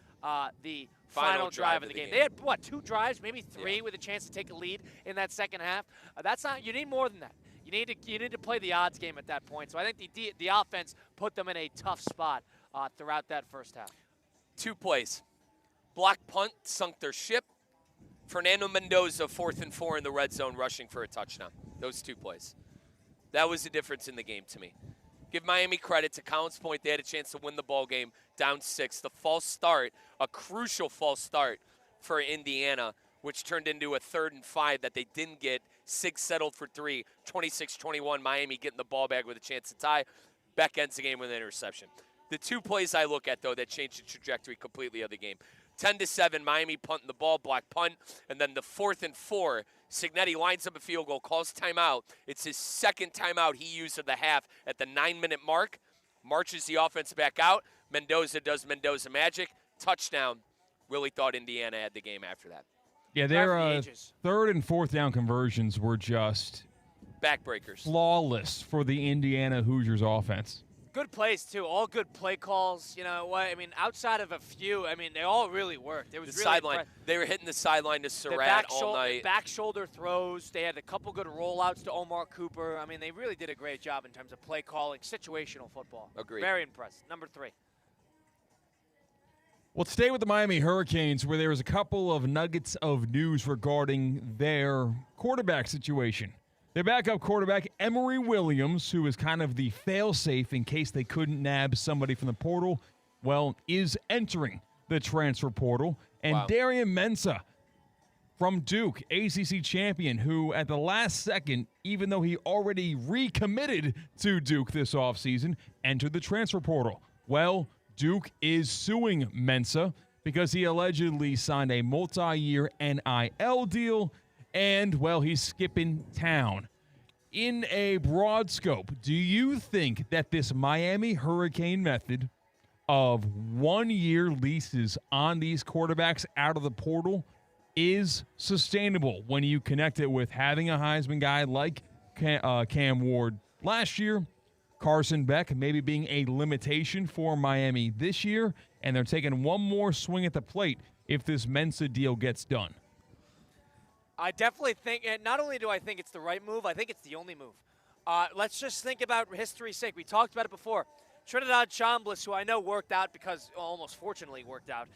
the final drive of the game. They had, 2 drives, maybe 3 with a chance to take a lead in that second half. That's not. You need more than that. You need to play the odds game at that point. So I think the offense put them in a tough spot throughout that first half. 2 plays. Block punt sunk their ship. Fernando Mendoza, 4th and 4 in the red zone, rushing for a touchdown. Those 2 plays. That was the difference in the game to me. Give Miami credit. To Colin's point, they had a chance to win the ball game down 6. The false start, a crucial false start for Indiana, which turned into a 3rd and 5 that they didn't get. 6 settled for 3, 26-21. Miami getting the ball back with a chance to tie. Beck ends the game with an interception. The 2 plays I look at, though, that changed the trajectory completely of the game. 10-7, Miami punting the ball, block punt, and then the 4th and 4, Cignetti lines up a field goal, calls timeout. It's his 2nd timeout he used of the half at the 9-minute mark. Marches the offense back out. Mendoza does Mendoza magic. Touchdown. Really thought Indiana had the game after that. Yeah, their 3rd and 4th down conversions were just backbreakers, flawless for the Indiana Hoosiers offense. Good plays, too. All good play calls. You know what? I mean, outside of a few, I mean, they all really worked. It was the really sideline. They were hitting the sideline to Surratt all night. Back shoulder throws. They had a couple good rollouts to Omar Cooper. I mean, they really did a great job in terms of play calling, situational football. Agreed. Very impressed. Number 3. Let's stay with the Miami Hurricanes, where there was a couple of nuggets of news regarding their quarterback situation. Their backup quarterback, Emory Williams, who is kind of the fail-safe in case they couldn't nab somebody from the portal, well, is entering the transfer portal. And Darian Mensah from Duke, ACC champion, who at the last second, even though he already recommitted to Duke this offseason, entered the transfer portal. Well, Duke is suing Mensah because he allegedly signed a multi-year NIL deal, and, well, he's skipping town. In a broad scope, do you think that this Miami Hurricane method of 1-year leases on these quarterbacks out of the portal is sustainable when you connect it with having a Heisman guy like Cam Ward last year, Carson Beck maybe being a limitation for Miami this year, and they're taking one more swing at the plate if this Mensah deal gets done? I definitely think, and not only do I think it's the right move, I think it's the only move. Let's just think about history's sake. We talked about it before. Trinidad Chambliss, who I know worked out because, almost fortunately worked out,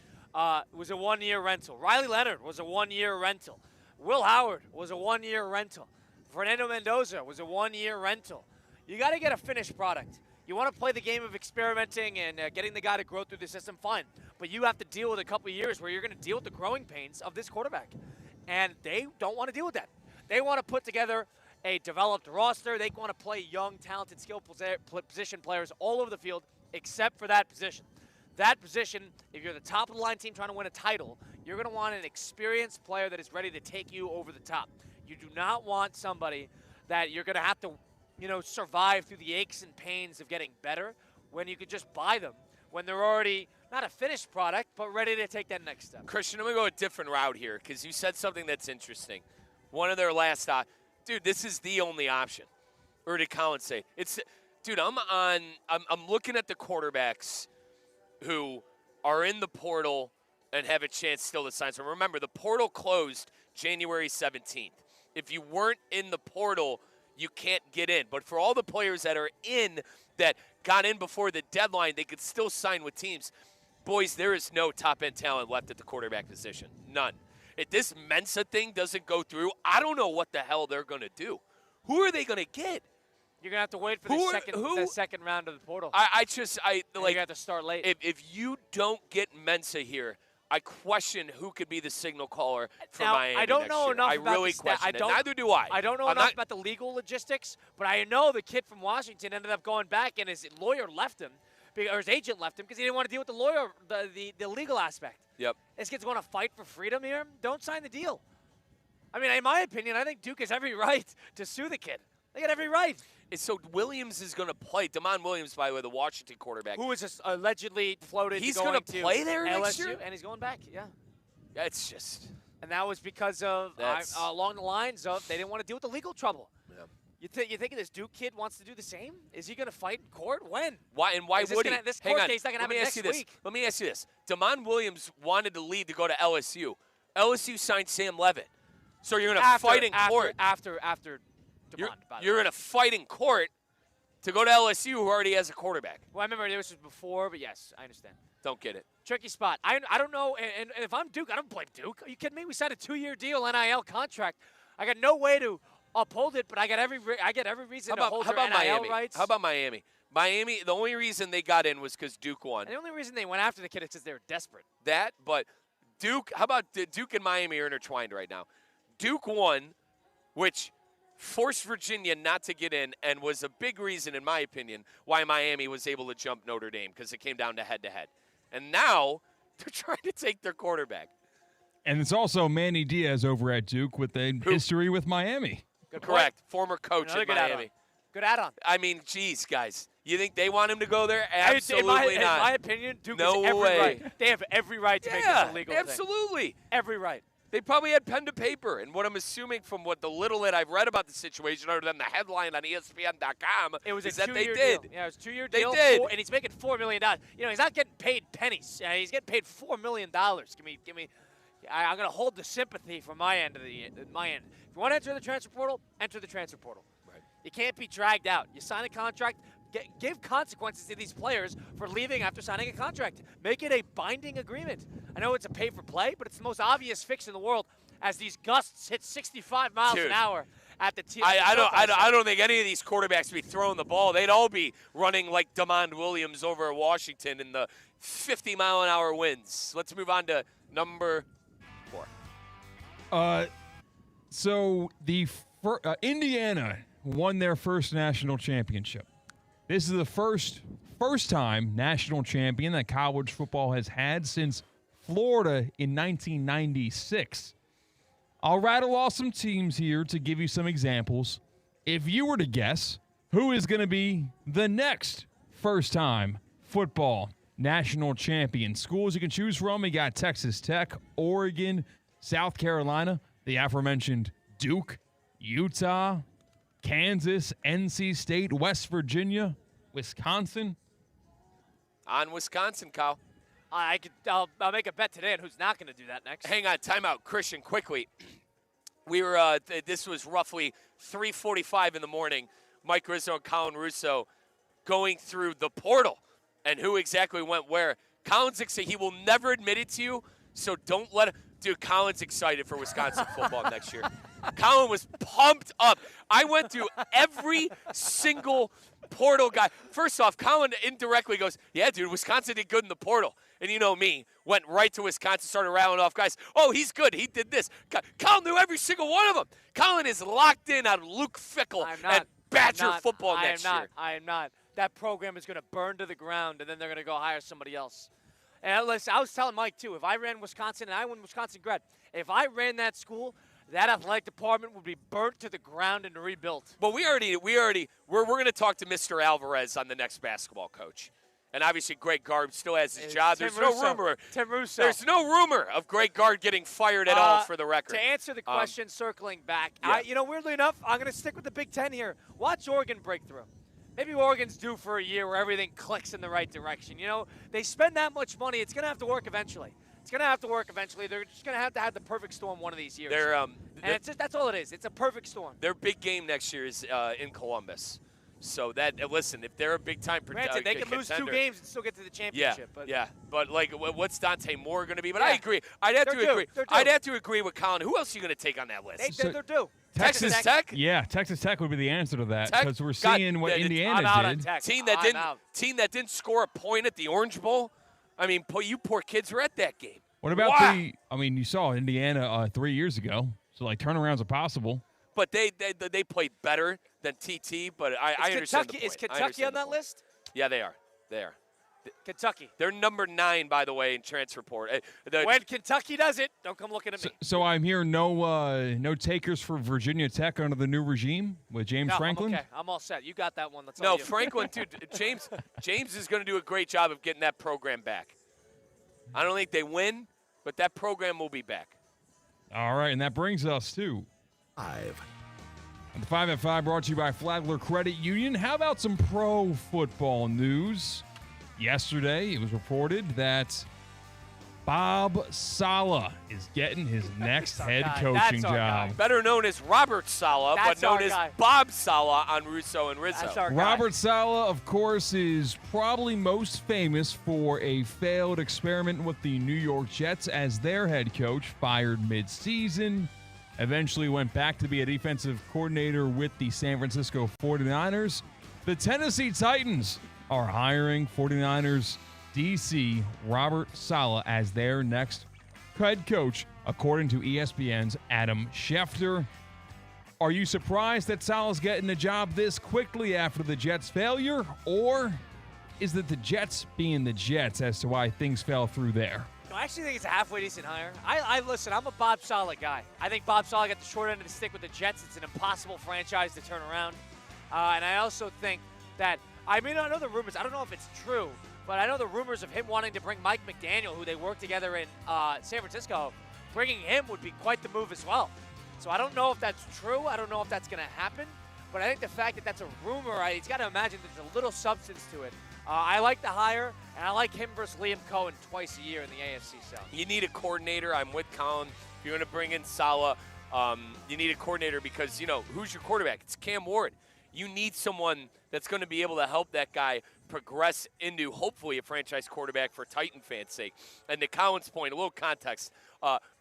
was a 1-year rental. Riley Leonard was a 1-year rental. Will Howard was a 1-year rental. Fernando Mendoza was a 1-year rental. You got to get a finished product. You want to play the game of experimenting and getting the guy to grow through the system, fine. But you have to deal with a couple of years where you're going to deal with the growing pains of this quarterback. And they don't want to deal with that. They want to put together a developed roster. They want to play young, talented, skilled position players all over the field except for that position. That position, if you're the top of the line team trying to win a title, you're going to want an experienced player that is ready to take you over the top. You do not want somebody that you're going to have to, survive through the aches and pains of getting better when you could just buy them when they're already not a finished product, but ready to take that next step. Christian, I'm going to go a different route here because you said something that's interesting. One of their last dude, this is the only option. Or did Colin say? I'm looking at the quarterbacks who are in the portal and have a chance still to sign. So remember, the portal closed January 17th. If you weren't in the portal, you can't get in. But for all the players that are in that got in before the deadline, they could still sign with teams. Boys, there is no top-end talent left at the quarterback position. None. If this Mensah thing doesn't go through, I don't know what the hell they're going to do. Who are they going to get? You're going to have to wait for the second round of the portal. You're going to have to start late. If you don't get Mensah here, I question who could be the signal caller for now, Miami I don't next know year. enough I about really the question it. Neither do I. I don't know enough about the legal logistics, but I know the kid from Washington ended up going back, and his lawyer left him or his agent left him because he didn't want to deal with the lawyer, the legal aspect. Yep. This kid's going to fight for freedom here. Don't sign the deal. I mean, in my opinion, I think Duke has every right to sue the kid. They got every right. So Williams is going to play. Damon Williams, by the way, the Washington quarterback. Who was allegedly floated. He's going to play there LSU, next year? and he's going back. Yeah. It's just. And that was because of along the lines of they didn't want to deal with the legal trouble. Yeah. You think this Duke kid wants to do the same? Is he going to fight in court? When? Why would he? This Hang court on. case not going to happen next week. Let me ask you this. Damon Williams wanted to leave to go to LSU. LSU signed Sam Levitt. So you're going to fight in court. After Damon, you're going to fight in court to go to LSU, who already has a quarterback. Well, I remember this was before, but yes, I understand. Don't get it. Tricky spot. I don't know, and if I'm Duke, I don't blame Duke. Are you kidding me? We signed a 2-year deal, NIL contract. I got no way to uphold it, but I got every reason to hold their NIL Miami? rights. How about Miami? Miami, the only reason they got in was because Duke won. And the only reason they went after the kid is because they were desperate. But Duke, how about Duke and Miami are intertwined right now? Duke won, which forced Virginia not to get in and was a big reason, in my opinion, why Miami was able to jump Notre Dame, because it came down to head-to-head. And now they're trying to take their quarterback. And it's also Manny Diaz over at Duke with a history with Miami. Correct. Former coach at Miami. Good add-on. I mean, geez, guys. You think they want him to go there? Absolutely not. In my opinion, Duke no has every way. right. They have every right to make this a legal absolutely. thing. Every right. They probably had pen to paper. And what I'm assuming from what the little that I've read about the situation, other than the headline on ESPN.com, it was is a that they did. Deal. Yeah, it was a 2-year deal. They did. And he's making $4 million. You know, he's not getting paid pennies. He's getting paid $4 million. Give me. I'm going to hold the sympathy from my end. My end. If you want to enter the transfer portal, enter the transfer portal. Right. You can't be dragged out. You sign a contract. Give consequences to these players for leaving after signing a contract. Make it a binding agreement. I know it's a pay-for-play, but it's the most obvious fix in the world as these gusts hit 65 miles an hour at the team. I don't think any of these quarterbacks would be throwing the ball. They'd all be running like Damon Williams over at Washington in the 50-mile-an-hour winds. Let's move on to number 4. So the Indiana won their first national championship. This is the first time national champion that college football has had since Florida in 1996. I'll rattle off some teams here to give you some examples. If you were to guess who is going to be the next first-time football national champion, schools you can choose from, you got Texas Tech, Oregon, South Carolina, the aforementioned Duke, Utah, Kansas, NC State, West Virginia, Wisconsin. On Wisconsin, Kyle. I'll make a bet today on who's not going to do that next. Hang on, timeout, Christian, quickly. We were. This was roughly 3:45 in the morning. Mike Rizzo and Colin Russo going through the portal and who exactly went where. Colin's excited. He will never admit it to you, so don't let him. Dude, Colin's excited for Wisconsin football next year. Colin was pumped up. I went through every single portal guy. First off, Colin indirectly goes, yeah, dude, Wisconsin did good in the portal. And you know me, went right to Wisconsin, started rattling off guys. Oh, he's good. He did this. Colin knew every single one of them. Colin is locked in on Luke Fickell and Badger football next year. I am not. That program is going to burn to the ground, and then they're going to go hire somebody else. And listen, I was telling Mike, too, if I ran Wisconsin, and I went Wisconsin grad, if I ran that school, that athletic department would be burnt to the ground and rebuilt. Well, we're going to talk to Mr. Alvarez on the next basketball coach. And obviously Greg Gard still has his job. There's no rumor. Tim Russo. There's no rumor of Greg Gard getting fired at all, for the record. To answer the question, circling back, weirdly enough, I'm going to stick with the Big Ten here. Watch Oregon break through. Maybe Oregon's due for a year where everything clicks in the right direction. You know, they spend that much money. It's going to have to work eventually. They're just going to have the perfect storm one of these years. That's all it is. It's a perfect storm. Their big game next year is in Columbus. So listen, if they're a big-time Granted, they can lose 2 games and still get to the championship. But like, what's Dante Moore going to be? But I agree. I'd have to agree with Colin. Who else are you going to take on that list? They're due. Texas Tech? Yeah, Texas Tech would be the answer to that because we're seeing what Indiana did. Team that didn't score a point at the Orange Bowl. I mean, you poor kids were at that game. What about you saw Indiana 3 years ago, so like turnarounds are possible. But they played better than TT, but I understand the point. Is Kentucky on that list? Yeah, they are. Kentucky. They're number 9, by the way, in transfer report. When Kentucky does it, don't come looking at me. So I'm hearing no takers for Virginia Tech under the new regime with James Franklin? Okay, I'm all set. You got that one. That's No, all you. Franklin, too. James is going to do a great job of getting that program back. I don't think they win, but that program will be back. All right, and that brings us to 5. the 5 at 5 brought to you by Flagler Credit Union. How about some pro football news? Yesterday, it was reported that Bob Saleh is getting his next head coaching job. Better known as Robert Saleh, but known as Bob Saleh on Russo and Rizzo. Robert Saleh, of course, is probably most famous for a failed experiment with the New York Jets as their head coach, fired midseason. Eventually went back to be a defensive coordinator with the San Francisco 49ers. The Tennessee Titans are hiring 49ers DC Robert Saleh as their next head coach, according to ESPN's Adam Schefter. Are you surprised that Saleh's getting the job this quickly after the Jets' failure, or is it the Jets being the Jets as to why things fell through there? No, I actually think it's a halfway decent hire. Listen, I'm a Bob Saleh guy. I think Bob Saleh got the short end of the stick with the Jets. It's an impossible franchise to turn around. And I also think that, I know the rumors. I don't know if it's true, but I know the rumors of him wanting to bring Mike McDaniel, who they worked together in San Francisco, bringing him would be quite the move as well. So I don't know if that's true. I don't know if that's going to happen. But I think the fact that that's a rumor, he's got to imagine there's a little substance to it. I like the hire, and I like him versus Liam Cohen twice a year in the AFC South. You need a coordinator. I'm with Colin. If you're going to bring in Saleh, you need a coordinator because, who's your quarterback? It's Cam Ward. You need someone that's going to be able to help that guy progress into, hopefully, a franchise quarterback for Titan fans' sake. And to Colin's point, a little context.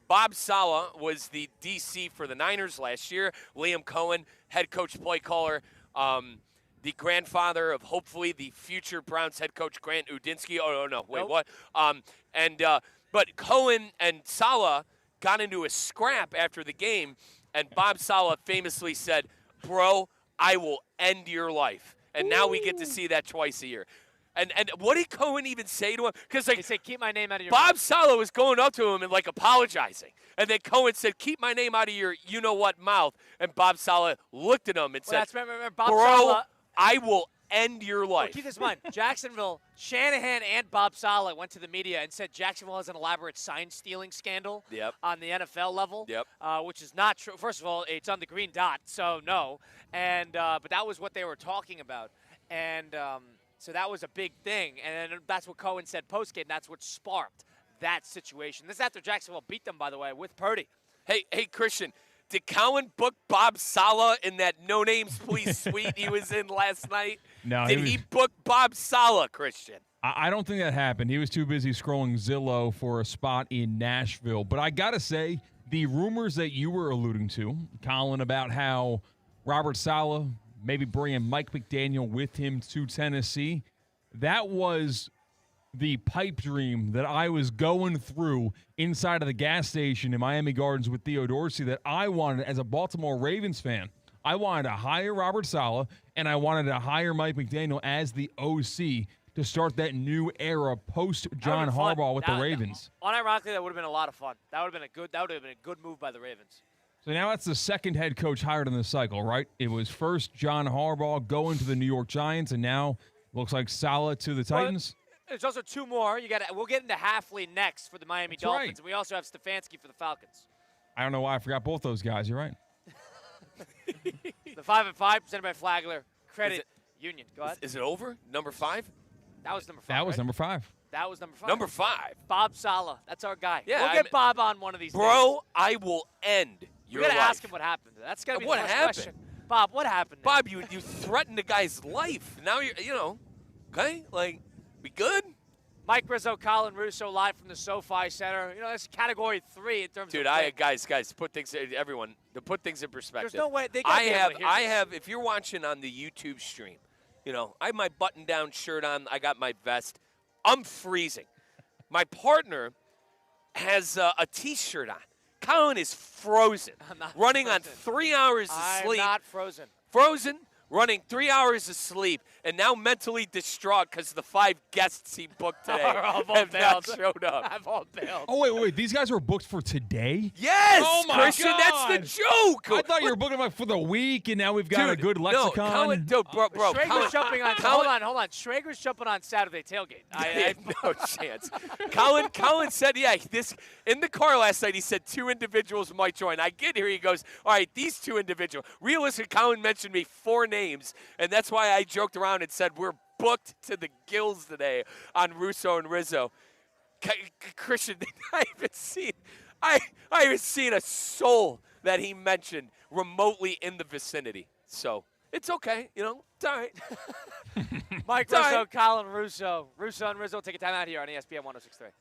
Bob Saleh was the DC for the Niners last year. Liam Cohen, head coach, play caller, the grandfather of, hopefully, the future Browns head coach, Grant Udinsky. Oh, no, wait, Nope. what? But Cohen and Saleh got into a scrap after the game, and Bob Saleh famously said, "Bro, I will end your life." And now we get to see that twice a year. And what did Cohen even say to him? Because He said, keep my name out of your Bob mouth. Saleh was going up to him and apologizing. And then Cohen said, "Keep my name out of your you-know-what mouth." And Bob Saleh looked at him and said, Remember Bob "Bro, Saleh. I will end your life." Well, keep this in mind. Jacksonville, Shanahan and Bob Saleh went to the media and said Jacksonville has an elaborate sign-stealing scandal on the NFL level, which is not true. First of all, it's on the green dot, so no. And but that was what they were talking about. And so that was a big thing. And then that's what Cohen said post-game. That's what sparked that situation. This is after Jacksonville beat them, by the way, with Purdy. Hey, Christian, did Colin book Bob Saleh in that No Names Please suite he was in last night? No. Did he book Bob Saleh, Christian? I don't think that happened. He was too busy scrolling Zillow for a spot in Nashville. But I got to say, the rumors that you were alluding to, Colin, about how Robert Saleh maybe bringing Mike McDaniel with him to Tennessee, that was the pipe dream that I was going through inside of the gas station in Miami Gardens with Theo Dorsey that I wanted as a Baltimore Ravens fan. I wanted to hire Robert Saleh, and I wanted to hire Mike McDaniel as the OC to start that new era post-John Harbaugh with the Ravens. Unironically, that would have been a lot of fun. That would have been a good move by the Ravens. So now that's the second head coach hired in the cycle, right? It was first John Harbaugh going to the New York Giants, and now looks like Saleh to the Titans. There's also two more. We'll get into Halfley next for the Miami Dolphins, right. and we also have Stefanski for the Falcons. I don't know why I forgot both those guys. You're right. The 5 at 5 presented by Flagler Credit Union. Go ahead. Is it over? Number 5? That was number 5. That was right? number 5. That was number 5. Number 5. Bob Saleh. That's our guy. Yeah, we'll get Bob on one of these days. Bro, I will end your life. We're going to ask him what happened. That's going to be What the first happened? question. Bob, what happened? Bob, you threatened the guy's life. Now okay? We good? Mike Rizzo, Colin Russo, live from the SoFi Center. That's Category 3 in terms of guys, to put things in perspective. There's no way they I have. If you're watching on the YouTube stream, I have my button-down shirt on. I got my vest. I'm freezing. My partner has a T-shirt on. Colin is frozen. I'm not running frozen. on 3 hours of sleep. I'm not frozen. Frozen. running 3 hours of sleep, and now mentally distraught because the 5 guests he booked today have not showed up. I've all bailed. Oh, wait. These guys were booked for today? Yes, Oh, my Christian, God. that's the joke. I thought you were booking them for the week, and now we've got a good lexicon. No, Colin, bro. Schrager's jumping on. Hold on. Schrager's jumping on Saturday tailgate. I have no chance. Colin said, this in the car last night. He said 2 individuals might join. I get here. He goes, all right, these 2 individuals. Realistically, Colin mentioned me 4 names, and that's why I joked around and said we're booked to the gills today on Russo and Rizzo. Christian, I haven't seen a soul that he mentioned remotely in the vicinity. So it's okay, it's all right. Mike Rizzo, Colin Russo and Rizzo, take a time out here on ESPN 106.3.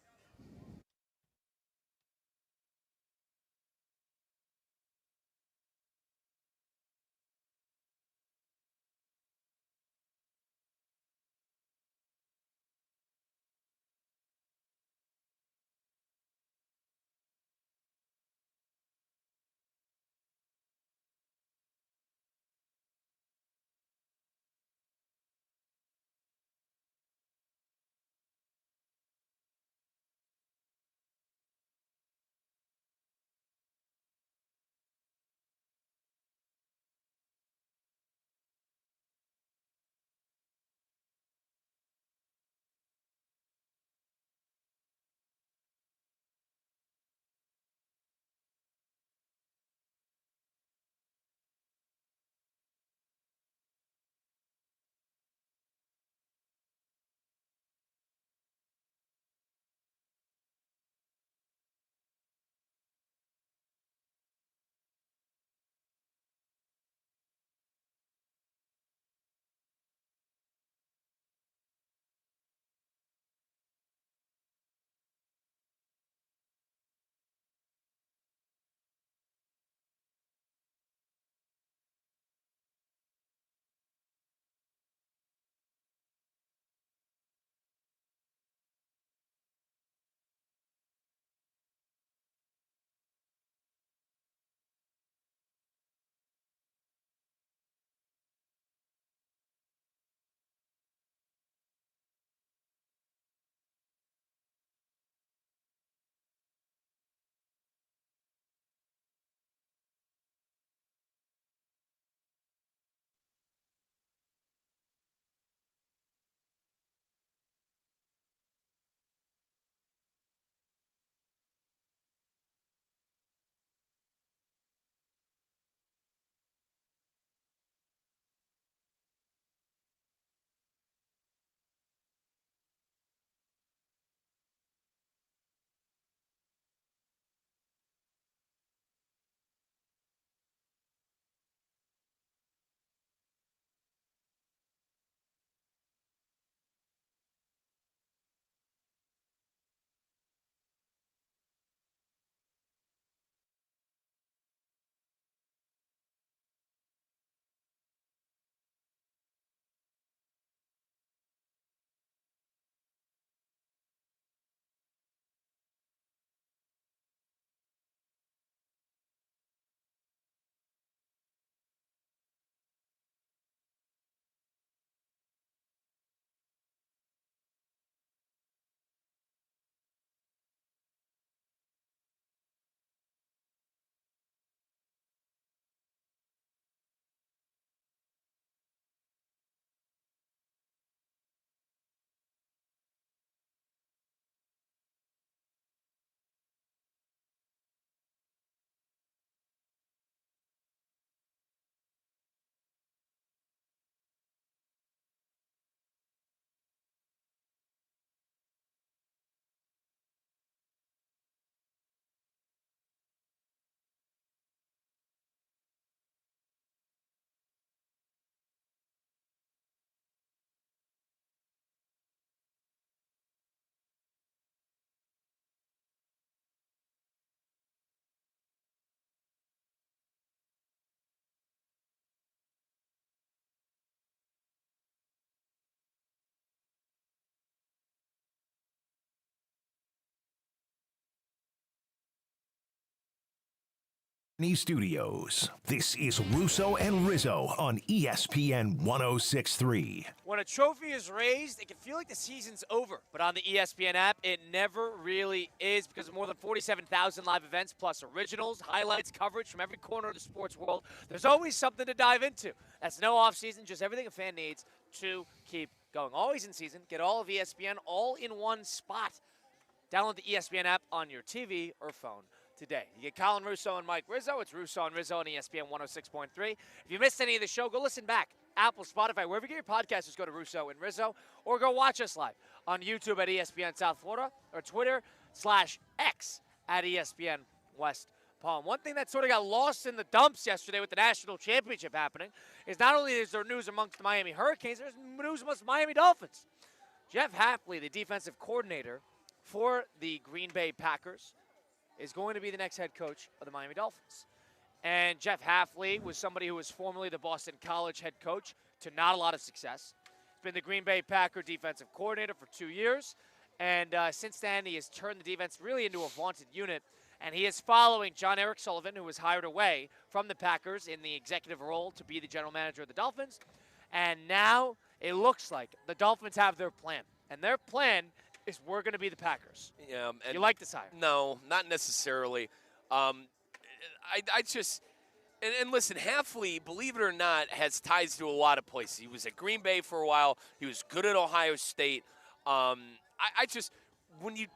Studios. This is Russo and Rizzo on ESPN 106.3. When a trophy is raised, it can feel like the season's over. But on the ESPN app, it never really is because of more than 47,000 live events plus originals, highlights, coverage from every corner of the sports world. There's always something to dive into. That's no off-season, just everything a fan needs to keep going. Always in season. Get all of ESPN all in one spot. Download the ESPN app on your TV or phone today. You get Colin, Russo, and Mike Rizzo. It's Russo and Rizzo on ESPN 106.3. If you missed any of the show, go listen back. Apple, Spotify, wherever you get your podcasts, just go to Russo and Rizzo, or go watch us live on YouTube at ESPN South Florida, or Twitter/X at ESPN West Palm. One thing that sort of got lost in the dumps yesterday with the national championship happening is not only is there news amongst the Miami Hurricanes, there's news amongst the Miami Dolphins. Jeff Hafley, the defensive coordinator for the Green Bay Packers, is going to be the next head coach of the Miami Dolphins. And Jeff Hafley was somebody who was formerly the Boston College head coach to not a lot of success. He's been the Green Bay Packer defensive coordinator for 2 years. And since then, he has turned the defense really into a vaunted unit. And he is following John Eric Sullivan, who was hired away from the Packers in the executive role to be the general manager of the Dolphins. And now it looks like the Dolphins have their plan. And their plan is we're going to be the Packers. Yeah, and you like this hire? No, not necessarily. I just and listen, Hafley, believe it or not, has ties to a lot of places. He was at Green Bay for a while. He was good at Ohio State. I just when you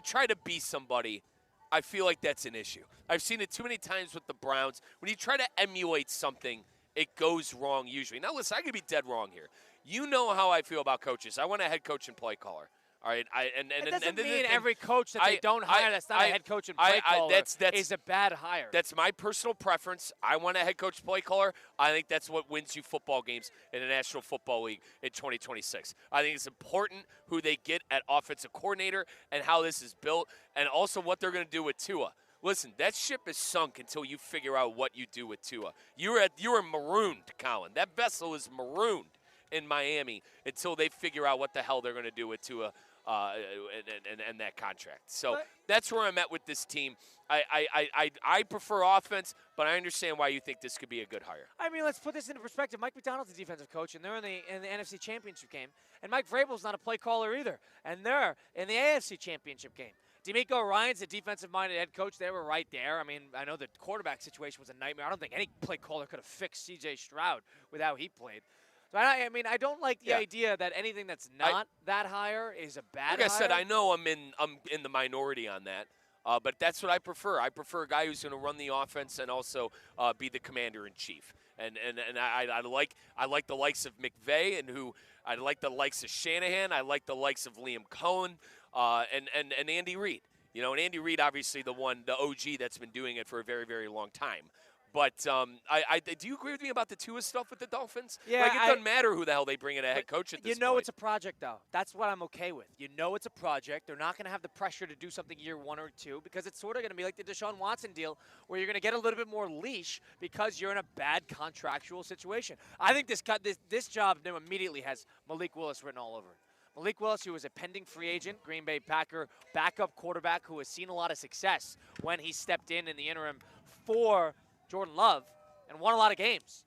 try to be somebody, I feel like that's an issue. I've seen it too many times with the Browns. When you try to emulate something, it goes wrong usually. Now listen, I could be dead wrong here. You know how I feel about coaches. I want a head coach and play caller. All right, it doesn't mean every coach that they don't hire that's not a head coach and play caller is a bad hire. That's my personal preference. I want a head coach play caller. I think that's what wins you football games in the National Football League in 2026. I think it's important who they get at offensive coordinator and how this is built, and also what they're going to do with Tua. Listen, that ship is sunk until you figure out what you do with Tua. You are marooned, Colin. That vessel is marooned in Miami until they figure out what the hell they're going to do with Tua. And that contract. So that's where I'm at with this team. I prefer offense, but I understand why you think this could be a good hire. I mean, let's put this into perspective. Mike McDonald's the defensive coach, and they're in the NFC Championship game. And Mike Vrabel's not a play caller either, and they're in the AFC Championship game. D'Amico Ryan's a defensive-minded head coach. They were right there. I mean, I know the quarterback situation was a nightmare. I don't think any play caller could have fixed C.J. Stroud with how he played. So I mean, I don't like the idea that anything that's not that higher is a bad hire. Like I said, I know I'm in the minority on that, but that's what I prefer. I prefer a guy who's going to run the offense and also be the commander-in-chief. And I like the likes of McVay, and I like the likes of Shanahan. I like the likes of Liam Cohen and Andy Reid. You know, and Andy Reid, obviously the OG that's been doing it for a very, very long time. But do you agree with me about the Tua stuff with the Dolphins? Yeah, like it doesn't matter who the hell they bring in a head coach at this point. You know it's a project, though. That's what I'm okay with. You know it's a project. They're not going to have the pressure to do something year 1 or 2 because it's sort of going to be like the Deshaun Watson deal where you're going to get a little bit more leash because you're in a bad contractual situation. I think this job immediately has Malik Willis written all over it. Malik Willis, who was a pending free agent, Green Bay Packer backup quarterback who has seen a lot of success when he stepped in the interim for Jordan Love and won a lot of games.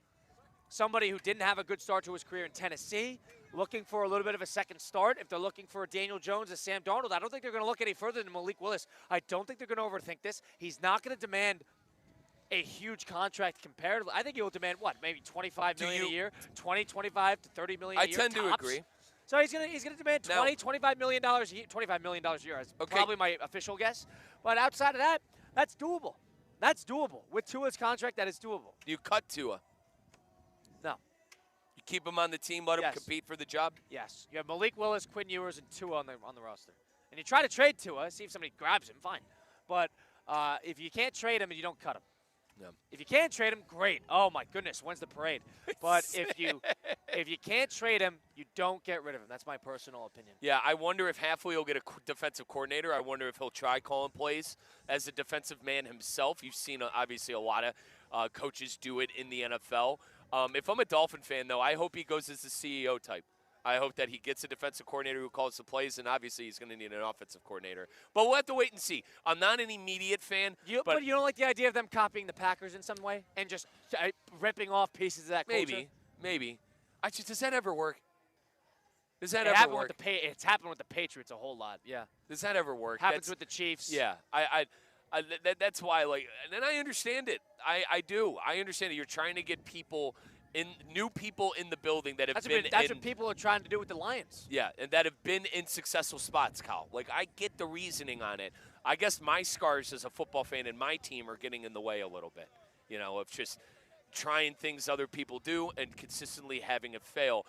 Somebody who didn't have a good start to his career in Tennessee, looking for a little bit of a second start. If they're looking for a Daniel Jones, a Sam Darnold, I don't think they're going to look any further than Malik Willis. I don't think they're going to overthink this. He's not going to demand a huge contract comparatively. I think he'll demand, maybe $25 million a year, $25 to $30 million a year. I tend to agree. So he's going to demand $25 million a year. $25 million a year is probably my official guess. But outside of that, that's doable. That's doable. With Tua's contract, that is doable. You cut Tua. No. You keep him on the team, let him compete for the job? Yes. You have Malik Willis, Quinn Ewers, and Tua on the roster. And you try to trade Tua, see if somebody grabs him, fine. But if you can't trade him, and you don't cut him. No. If you can't trade him, great. Oh, my goodness, when's the parade? But if you can't trade him, you don't get rid of him. That's my personal opinion. Yeah, I wonder if Hafley will get a defensive coordinator. I wonder if he'll try calling plays as a defensive man himself. You've seen, obviously, a lot of coaches do it in the NFL. If I'm a Dolphin fan, though, I hope he goes as the CEO type. I hope that he gets a defensive coordinator who calls the plays, and obviously he's going to need an offensive coordinator. But we'll have to wait and see. I'm not an immediate fan. But you don't like the idea of them copying the Packers in some way and just ripping off pieces of that culture? Maybe. Does that ever work? Does that It ever happened work? It's happened with the Patriots a whole lot, yeah. Does that ever work? Happens with the Chiefs. Yeah, that's why, and then I understand it. I do. I understand it. You're trying to get new people in the building that have been. That's what people are trying to do with the Lions. Yeah, and that have been in successful spots, Kyle. I get the reasoning on it. I guess my scars as a football fan and my team are getting in the way a little bit, of just trying things other people do and consistently having it fail.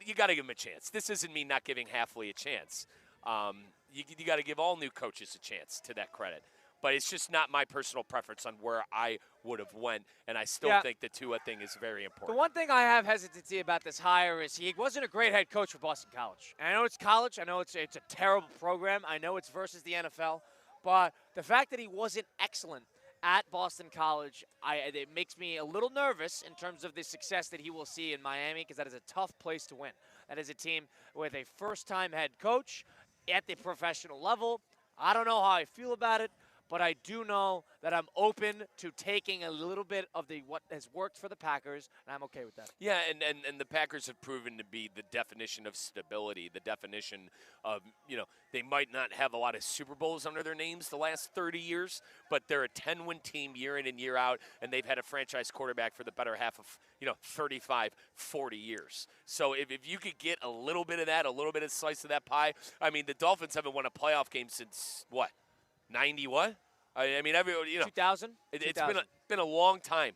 You got to give them a chance. This isn't me not giving Halfley a chance. You got to give all new coaches a chance, to that credit. But it's just not my personal preference on where I would have went, and I still think the Tua thing is very important. The one thing I have hesitancy about this hire is he wasn't a great head coach for Boston College. And I know it's college. I know it's a terrible program. I know it's versus the NFL. But the fact that he wasn't excellent at Boston College, it makes me a little nervous in terms of the success that he will see in Miami, because that is a tough place to win. That is a team with a first-time head coach at the professional level. I don't know how I feel about it, but I do know that I'm open to taking a little bit of what has worked for the Packers, and I'm okay with that. Yeah, and the Packers have proven to be the definition of stability, the definition of, they might not have a lot of Super Bowls under their names the last 30 years, but they're a 10-win team year in and year out, and they've had a franchise quarterback for the better half of, 35, 40 years. So if you could get a little bit of that, a little bit of slice of that pie, the Dolphins haven't won a playoff game since, what? 90 what? 2000? It's been a long time.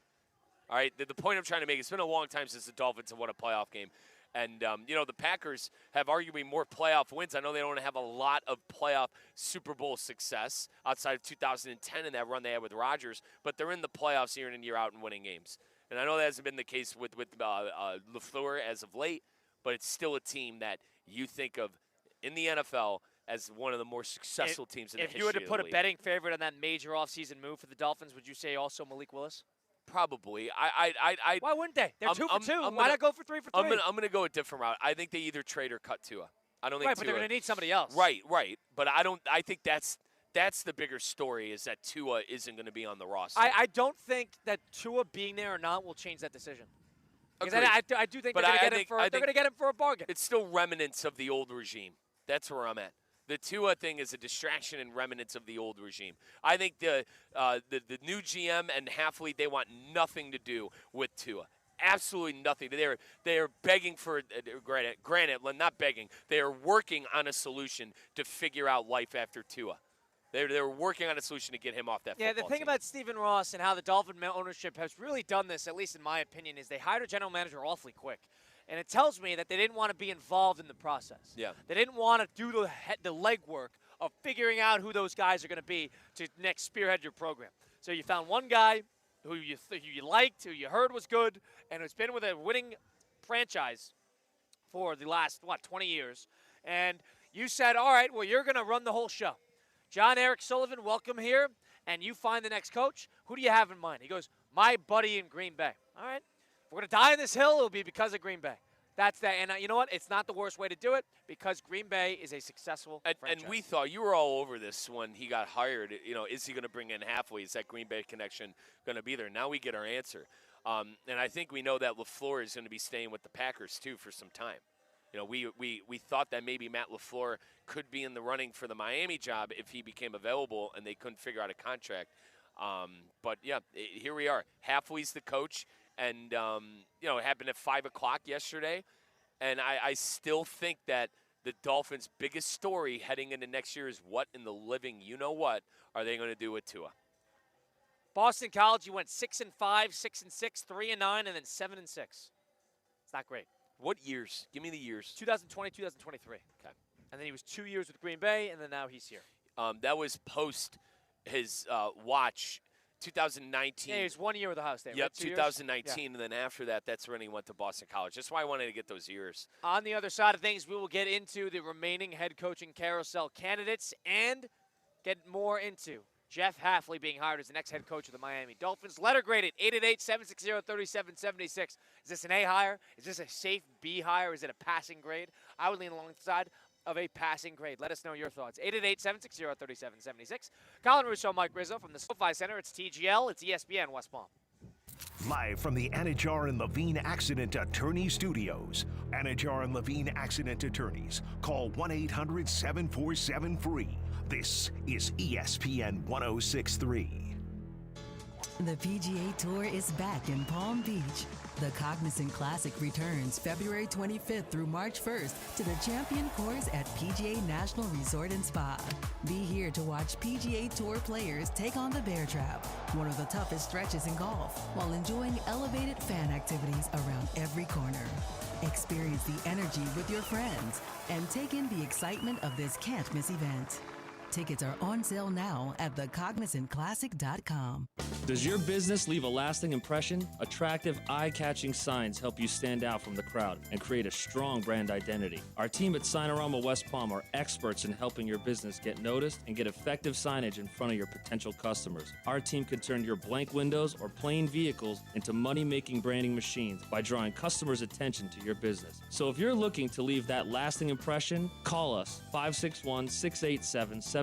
All right, the point I'm trying to make, it's been a long time since the Dolphins have won a playoff game. And, the Packers have arguably more playoff wins. I know they don't have a lot of playoff Super Bowl success outside of 2010 and that run they had with Rodgers, but they're in the playoffs year in and year out and winning games. And I know that hasn't been the case with LaFleur as of late, but it's still a team that you think of in the NFL as one of the more successful teams in the history of the league. If you were to put a betting favorite on that major offseason move for the Dolphins, would you say also Malik Willis? Probably. Why wouldn't they? They're 2 for 2. Why not go for 3 for 3? I'm gonna go a different route. I think they either trade or cut Tua. I don't think Right, but they're going to need somebody else. Right. But I think that's the bigger story, is that Tua isn't going to be on the roster. I don't think that Tua being there or not will change that decision. Because I do think they're going to get him for a bargain. It's still remnants of the old regime. That's where I'm at. The Tua thing is a distraction and remnants of the old regime. I think the new GM and Halfley, they want nothing to do with Tua. Absolutely nothing. They are begging for granted, not begging. They are working on a solution to figure out life after Tua. They're working on a solution to get him off that football the thing team. about Stephen Ross and how the Dolphin ownership has really done this, at least in my opinion, is they hired a general manager awfully quick. And it tells me that they didn't want to be involved in the process. Yeah. They didn't want to do the legwork of figuring out who those guys are going to be to next spearhead your program. So you found one guy who you liked, who you heard was good, and who's been with a winning franchise for the last, 20 years. And you said, all right, well, you're going to run the whole show. John Eric Sullivan, welcome here, and you find the next coach. Who do you have in mind? He goes, my buddy in Green Bay. All right. If we're going to die on this hill, it'll be because of Green Bay. That's that. And you know what? It's not the worst way to do it, because Green Bay is a successful franchise. And we thought, you were all over this when he got hired. Is he going to bring in Halfley? Is that Green Bay connection going to be there? Now we get our answer. And I think we know that LaFleur is going to be staying with the Packers, too, for some time. We thought that maybe Matt LaFleur could be in the running for the Miami job if he became available and they couldn't figure out a contract. But, yeah, here we are. Halfley's the coach. And, it happened at 5 o'clock yesterday. And I still think that the Dolphins' biggest story heading into next year is what in the living you-know-what are they going to do with Tua? Boston College, you went 6-5, 6-6, 3-9, and then 7-6. It's not great. What years? Give me the years. 2020, 2023. Okay. And then he was 2 years with Green Bay, and then now he's here. That was post his watch. 2019. Yeah, he was 1 year with Ohio State. Yep, right? 2019, and then after that, that's when he went to Boston College. That's why I wanted to get those years. On the other side of things, we will get into the remaining head coaching carousel candidates and get more into Jeff Hafley being hired as the next head coach of the Miami Dolphins. Letter graded 888-760-3776. Is this an A hire? Is this a safe B hire? Is it a passing grade? I would lean along the side of a passing grade. Let us know your thoughts. 888-760-3776. Colin Russo, Mike Rizzo from the SoFi Center. It's TGL. It's ESPN West Palm. Live from the Anajar and Levine Accident Attorney Studios. Anajar and Levine Accident Attorneys. Call 1-800-747-FREE. This is ESPN 1063. The PGA Tour is back in Palm Beach. The Cognizant Classic returns February 25th through March 1st to the Champion Course at PGA National Resort and Spa. Be here to watch PGA Tour players take on the Bear Trap, one of the toughest stretches in golf, while enjoying elevated fan activities around every corner. Experience the energy with your friends and take in the excitement of this can't-miss event. Tickets are on sale now at thecognizantclassic.com. Does your business leave a lasting impression? Attractive, eye-catching signs help you stand out from the crowd and create a strong brand identity. Our team at Signorama West Palm are experts in helping your business get noticed and get effective signage in front of your potential customers. Our team can turn your blank windows or plain vehicles into money-making branding machines by drawing customers' attention to your business. So if you're looking to leave that lasting impression, call us 561-687-7993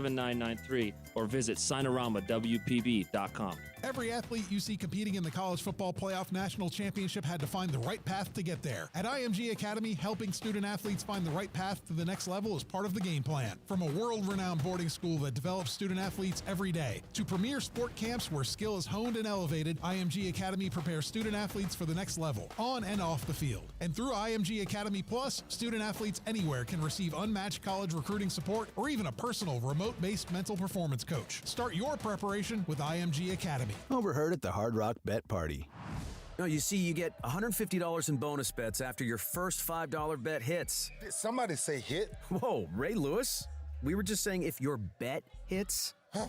or visit signoramawpb.com. Every athlete you see competing in the College Football Playoff National Championship had to find the right path to get there. At IMG Academy, helping student athletes find the right path to the next level is part of the game plan. From a world-renowned boarding school that develops student athletes every day, to premier sport camps where skill is honed and elevated, IMG Academy prepares student athletes for the next level, on and off the field. And through IMG Academy Plus, student athletes anywhere can receive unmatched college recruiting support or even a personal remote-based mental performance coach. Start your preparation with IMG Academy. Overheard at the Hard Rock Bet Party. No, you see, you get $150 in bonus bets after your first $5 bet hits. Did somebody say hit? Whoa, Ray Lewis? We were just saying if your bet hits. Huh.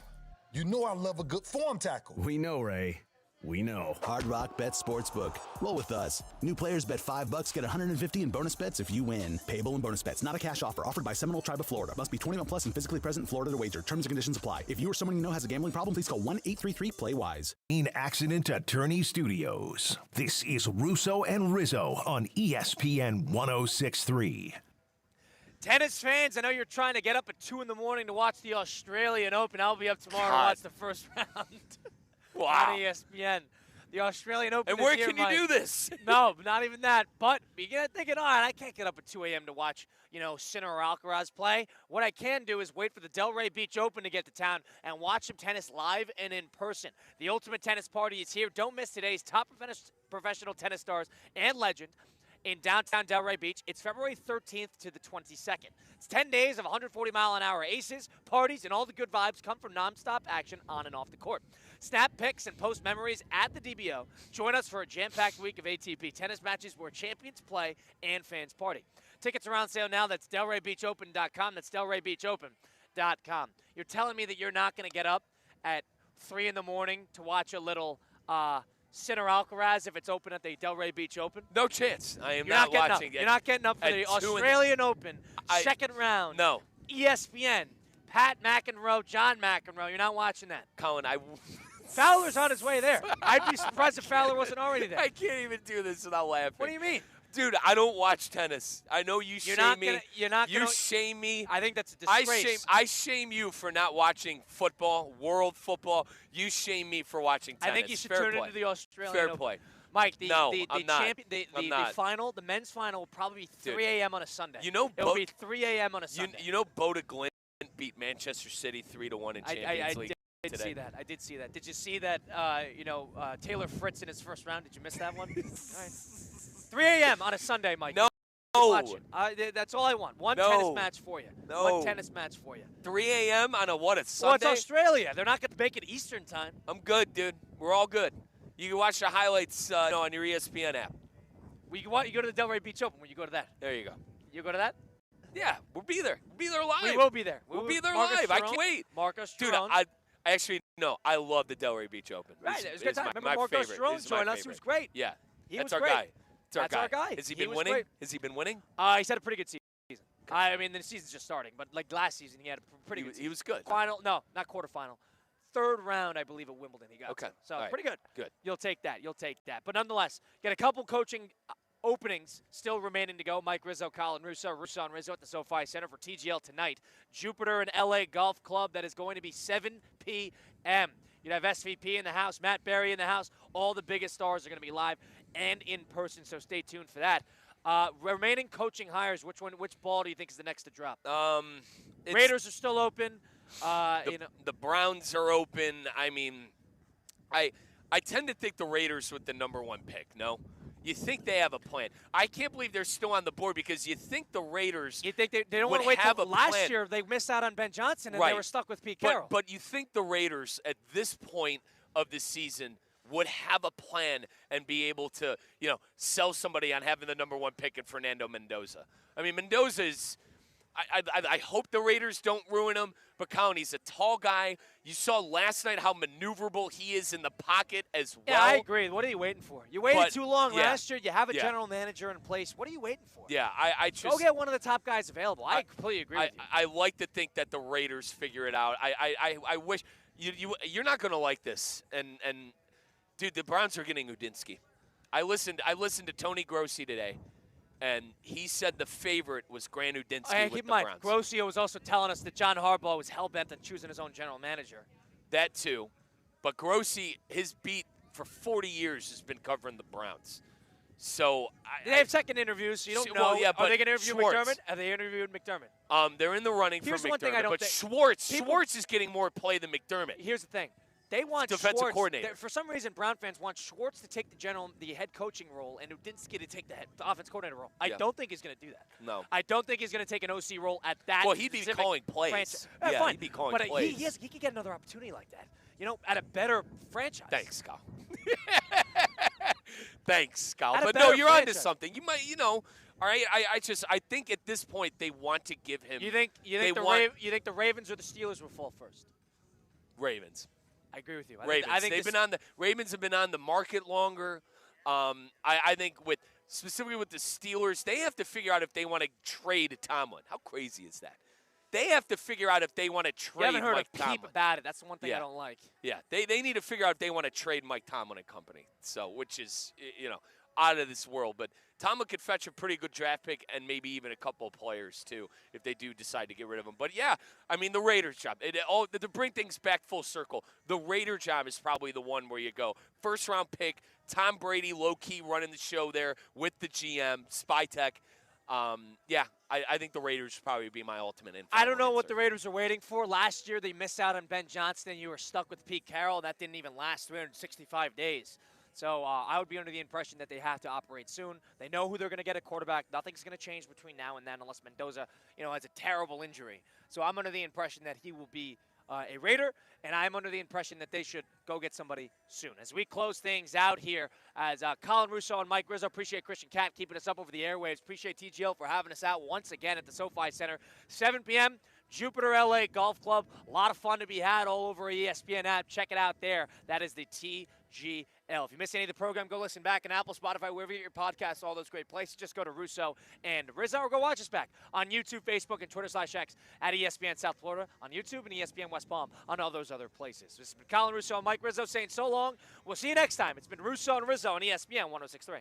You know I love a good form tackle. We know, Ray. We know. Hard Rock Bet Sportsbook. Roll with us. New players bet $5, get $150 in bonus bets if you win. Payable in bonus bets. Not a cash offer. Offered by Seminole Tribe of Florida. Must be 21 plus and physically present in Florida to wager. Terms and conditions apply. If you or someone you know has a gambling problem, please call 1-833-PLAY-WISE. Accident Attorney Studios. This is Russo and Rizzo on ESPN 1063. Tennis fans, I know you're trying to get up at 2 in the morning to watch the Australian Open. I'll be up tomorrow to watch the first round. Wow. On ESPN. The Australian Open. And where is here, can you do this? No, not even that. But you get thinking, all right, I can't get up at 2 a.m. to watch, Sinner or Alcaraz play. What I can do is wait for the Delray Beach Open to get to town and watch some tennis live and in person. The Ultimate Tennis Party is here. Don't miss today's top professional tennis stars and legend in downtown Delray Beach. It's February 13th to the 22nd. It's 10 days of 140-mile-an-hour aces, parties, and all the good vibes come from nonstop action on and off the court. Snap pics and post memories at the DBO. Join us for a jam-packed week of ATP tennis matches where champions play and fans party. Tickets are on sale now. That's DelrayBeachOpen.com. That's DelrayBeachOpen.com. You're telling me that you're not going to get up at 3 in the morning to watch a little Sinner Alcaraz if it's open at the Delray Beach Open? No chance. I am You're not watching watching it. it. You're not getting up for the Australian Open, second round. No. ESPN, Pat McEnroe, John McEnroe. You're not watching that. Colin, Fowler's on his way there. I'd be surprised if Fowler wasn't already there. I can't even do this without laughing. What do you mean? Dude, I don't watch tennis. I know you shame me. You shame me. I think that's a disgrace. I shame you for not watching football, world football. You shame me for watching tennis. I think you should Fair turn play. into the Australian Fair Open. play. Mike, I'm not. the men's final will probably be 3 a.m. on a Sunday. It'll be 3 a.m. on a Sunday. You know Boda Glint beat Manchester City 3-1 in Champions League. I did see that. I did see that. Did you see that, Taylor Fritz in his first round? Did you miss that one? All right. 3 a.m. on a Sunday, Mike. No. Watch it. That's all I want. One tennis match for you. No. One tennis match for you. 3 a.m. on a Sunday? Well, it's Australia. They're not going to make it Eastern time. I'm good, dude. We're all good. You can watch the highlights on your ESPN app. You go to the Delray Beach Open when you go to that. There you go. You go to that? Yeah, we'll be there. We'll be there live. We will be there. We'll be there live. I can't wait. Marcos Dude, Strone. I actually, no, I love the Delray Beach Open. Right, it was a good time. My Remember Marcos favorite. Strone joined us. He was great. Yeah. That's our great. guy. That's our guy. Has he been winning? Great. Has he been winning? He's had a pretty good season. I mean, the season's just starting, but like last season, he had a pretty good season. He was good. Final, no, not quarterfinal. third round, I believe, at Wimbledon he got Okay. to. So All right. pretty good. Good. You'll take that. You'll take that. But nonetheless, got a couple coaching openings still remaining to go. Mike Rizzo, Colin Russo, Russo and Rizzo at the SoFi Center for TGL tonight. Jupiter and LA Golf Club. That is going to be 7 p.m. You'd have SVP in the house, Matt Berry in the house. All the biggest stars are going to be live and in person, so stay tuned for that. Remaining coaching hires, which ball do you think is the next to drop? Raiders are still open. The Browns are open. I mean, I tend to think the Raiders with the number 1 pick, no? You think they have a plan. I can't believe they're still on the board because you think the Raiders You think they don't would want to wait have till a last plan. year they missed out on Ben Johnson and Right. they were stuck with Pete Carroll. But you think the Raiders at this point of the season would have a plan and be able to, sell somebody on having the number 1 pick in Fernando Mendoza. I mean, Mendoza is I hope the Raiders don't ruin him, but Colin, he's a tall guy. You saw last night how maneuverable he is in the pocket as well. Yeah, I agree. What are you waiting for? You waited too long last year. You have a general manager in place. What are you waiting for? Yeah, I just go get one of the top guys available. I completely agree with you. I like to think that the Raiders figure it out. I wish you're not going to like this. And dude, the Browns are getting Udinsky. I listened to Tony Grossi today. And he said the favorite was Grant Udinsky with the Browns. Grossi was also telling us that John Harbaugh was hell-bent on choosing his own general manager. That too. But Grossi, his beat for 40 years has been covering the Browns. So they have second interviews, so you don't know. Well, yeah, are they going to interview Schwartz. McDermott? Are they interviewing McDermott? They're in the running Here's for one McDermott. thing I don't but think. Schwartz is getting more play than McDermott. Here's the thing. They want defensive Schwartz, coordinator. For some reason, Brown fans want Schwartz to take the head coaching role and Udinsky to take the offense coordinator role. I don't think he's going to do that. No. I don't think he's going to take an OC role at that. Well, he'd be calling plays. Franchise. Yeah, fine. he'd be calling but plays. He could get another opportunity like that. At a better franchise. Thanks, Kyle. Thanks, Kyle. At a But better no, you're onto franchise. something. You might, all right. I think at this point they want to give him. You think the Ravens or the Steelers will fall first? Ravens. I agree with you. Ravens. I think Ravens have been on the market longer. I think specifically with the Steelers, they have to figure out if they want to trade Tomlin. How crazy is that? They have to figure out if they want to trade You haven't heard Mike a Tomlin. peep about it. That's the one thing I don't like. Yeah, they need to figure out if they want to trade Mike Tomlin and company. So, which is out of this world. But Tomlin could fetch a pretty good draft pick and maybe even a couple of players too if they do decide to get rid of him. But yeah, I mean the Raiders job. To bring things back full circle, the Raider job is probably the one where you go first round pick. Tom Brady low key running the show there with the GM Spytech. I think the Raiders would probably be my ultimate info. I don't know what the Raiders are waiting for. Last year they missed out on Ben Johnson and you were stuck with Pete Carroll. That didn't even last 365 days. So I would be under the impression that they have to operate soon. They know who they're going to get at quarterback. Nothing's going to change between now and then unless Mendoza, has a terrible injury. So I'm under the impression that he will be a Raider, and I'm under the impression that they should go get somebody soon. As we close things out here, as Colin Russo and Mike Rizzo, appreciate Christian Cat keeping us up over the airwaves. Appreciate TGL for having us out once again at the SoFi Center. 7 p.m., Jupiter LA Golf Club. A lot of fun to be had all over ESPN app. Check it out there. That is the TGL. If you missed any of the program, go listen back on Apple, Spotify, wherever you get your podcasts, all those great places. Just go to Russo and Rizzo or go watch us back on YouTube, Facebook, and Twitter/X at ESPN South Florida on YouTube and ESPN West Palm on all those other places. This has been Colin Russo and Mike Rizzo saying so long. We'll see you next time. It's been Russo and Rizzo on ESPN 106.3.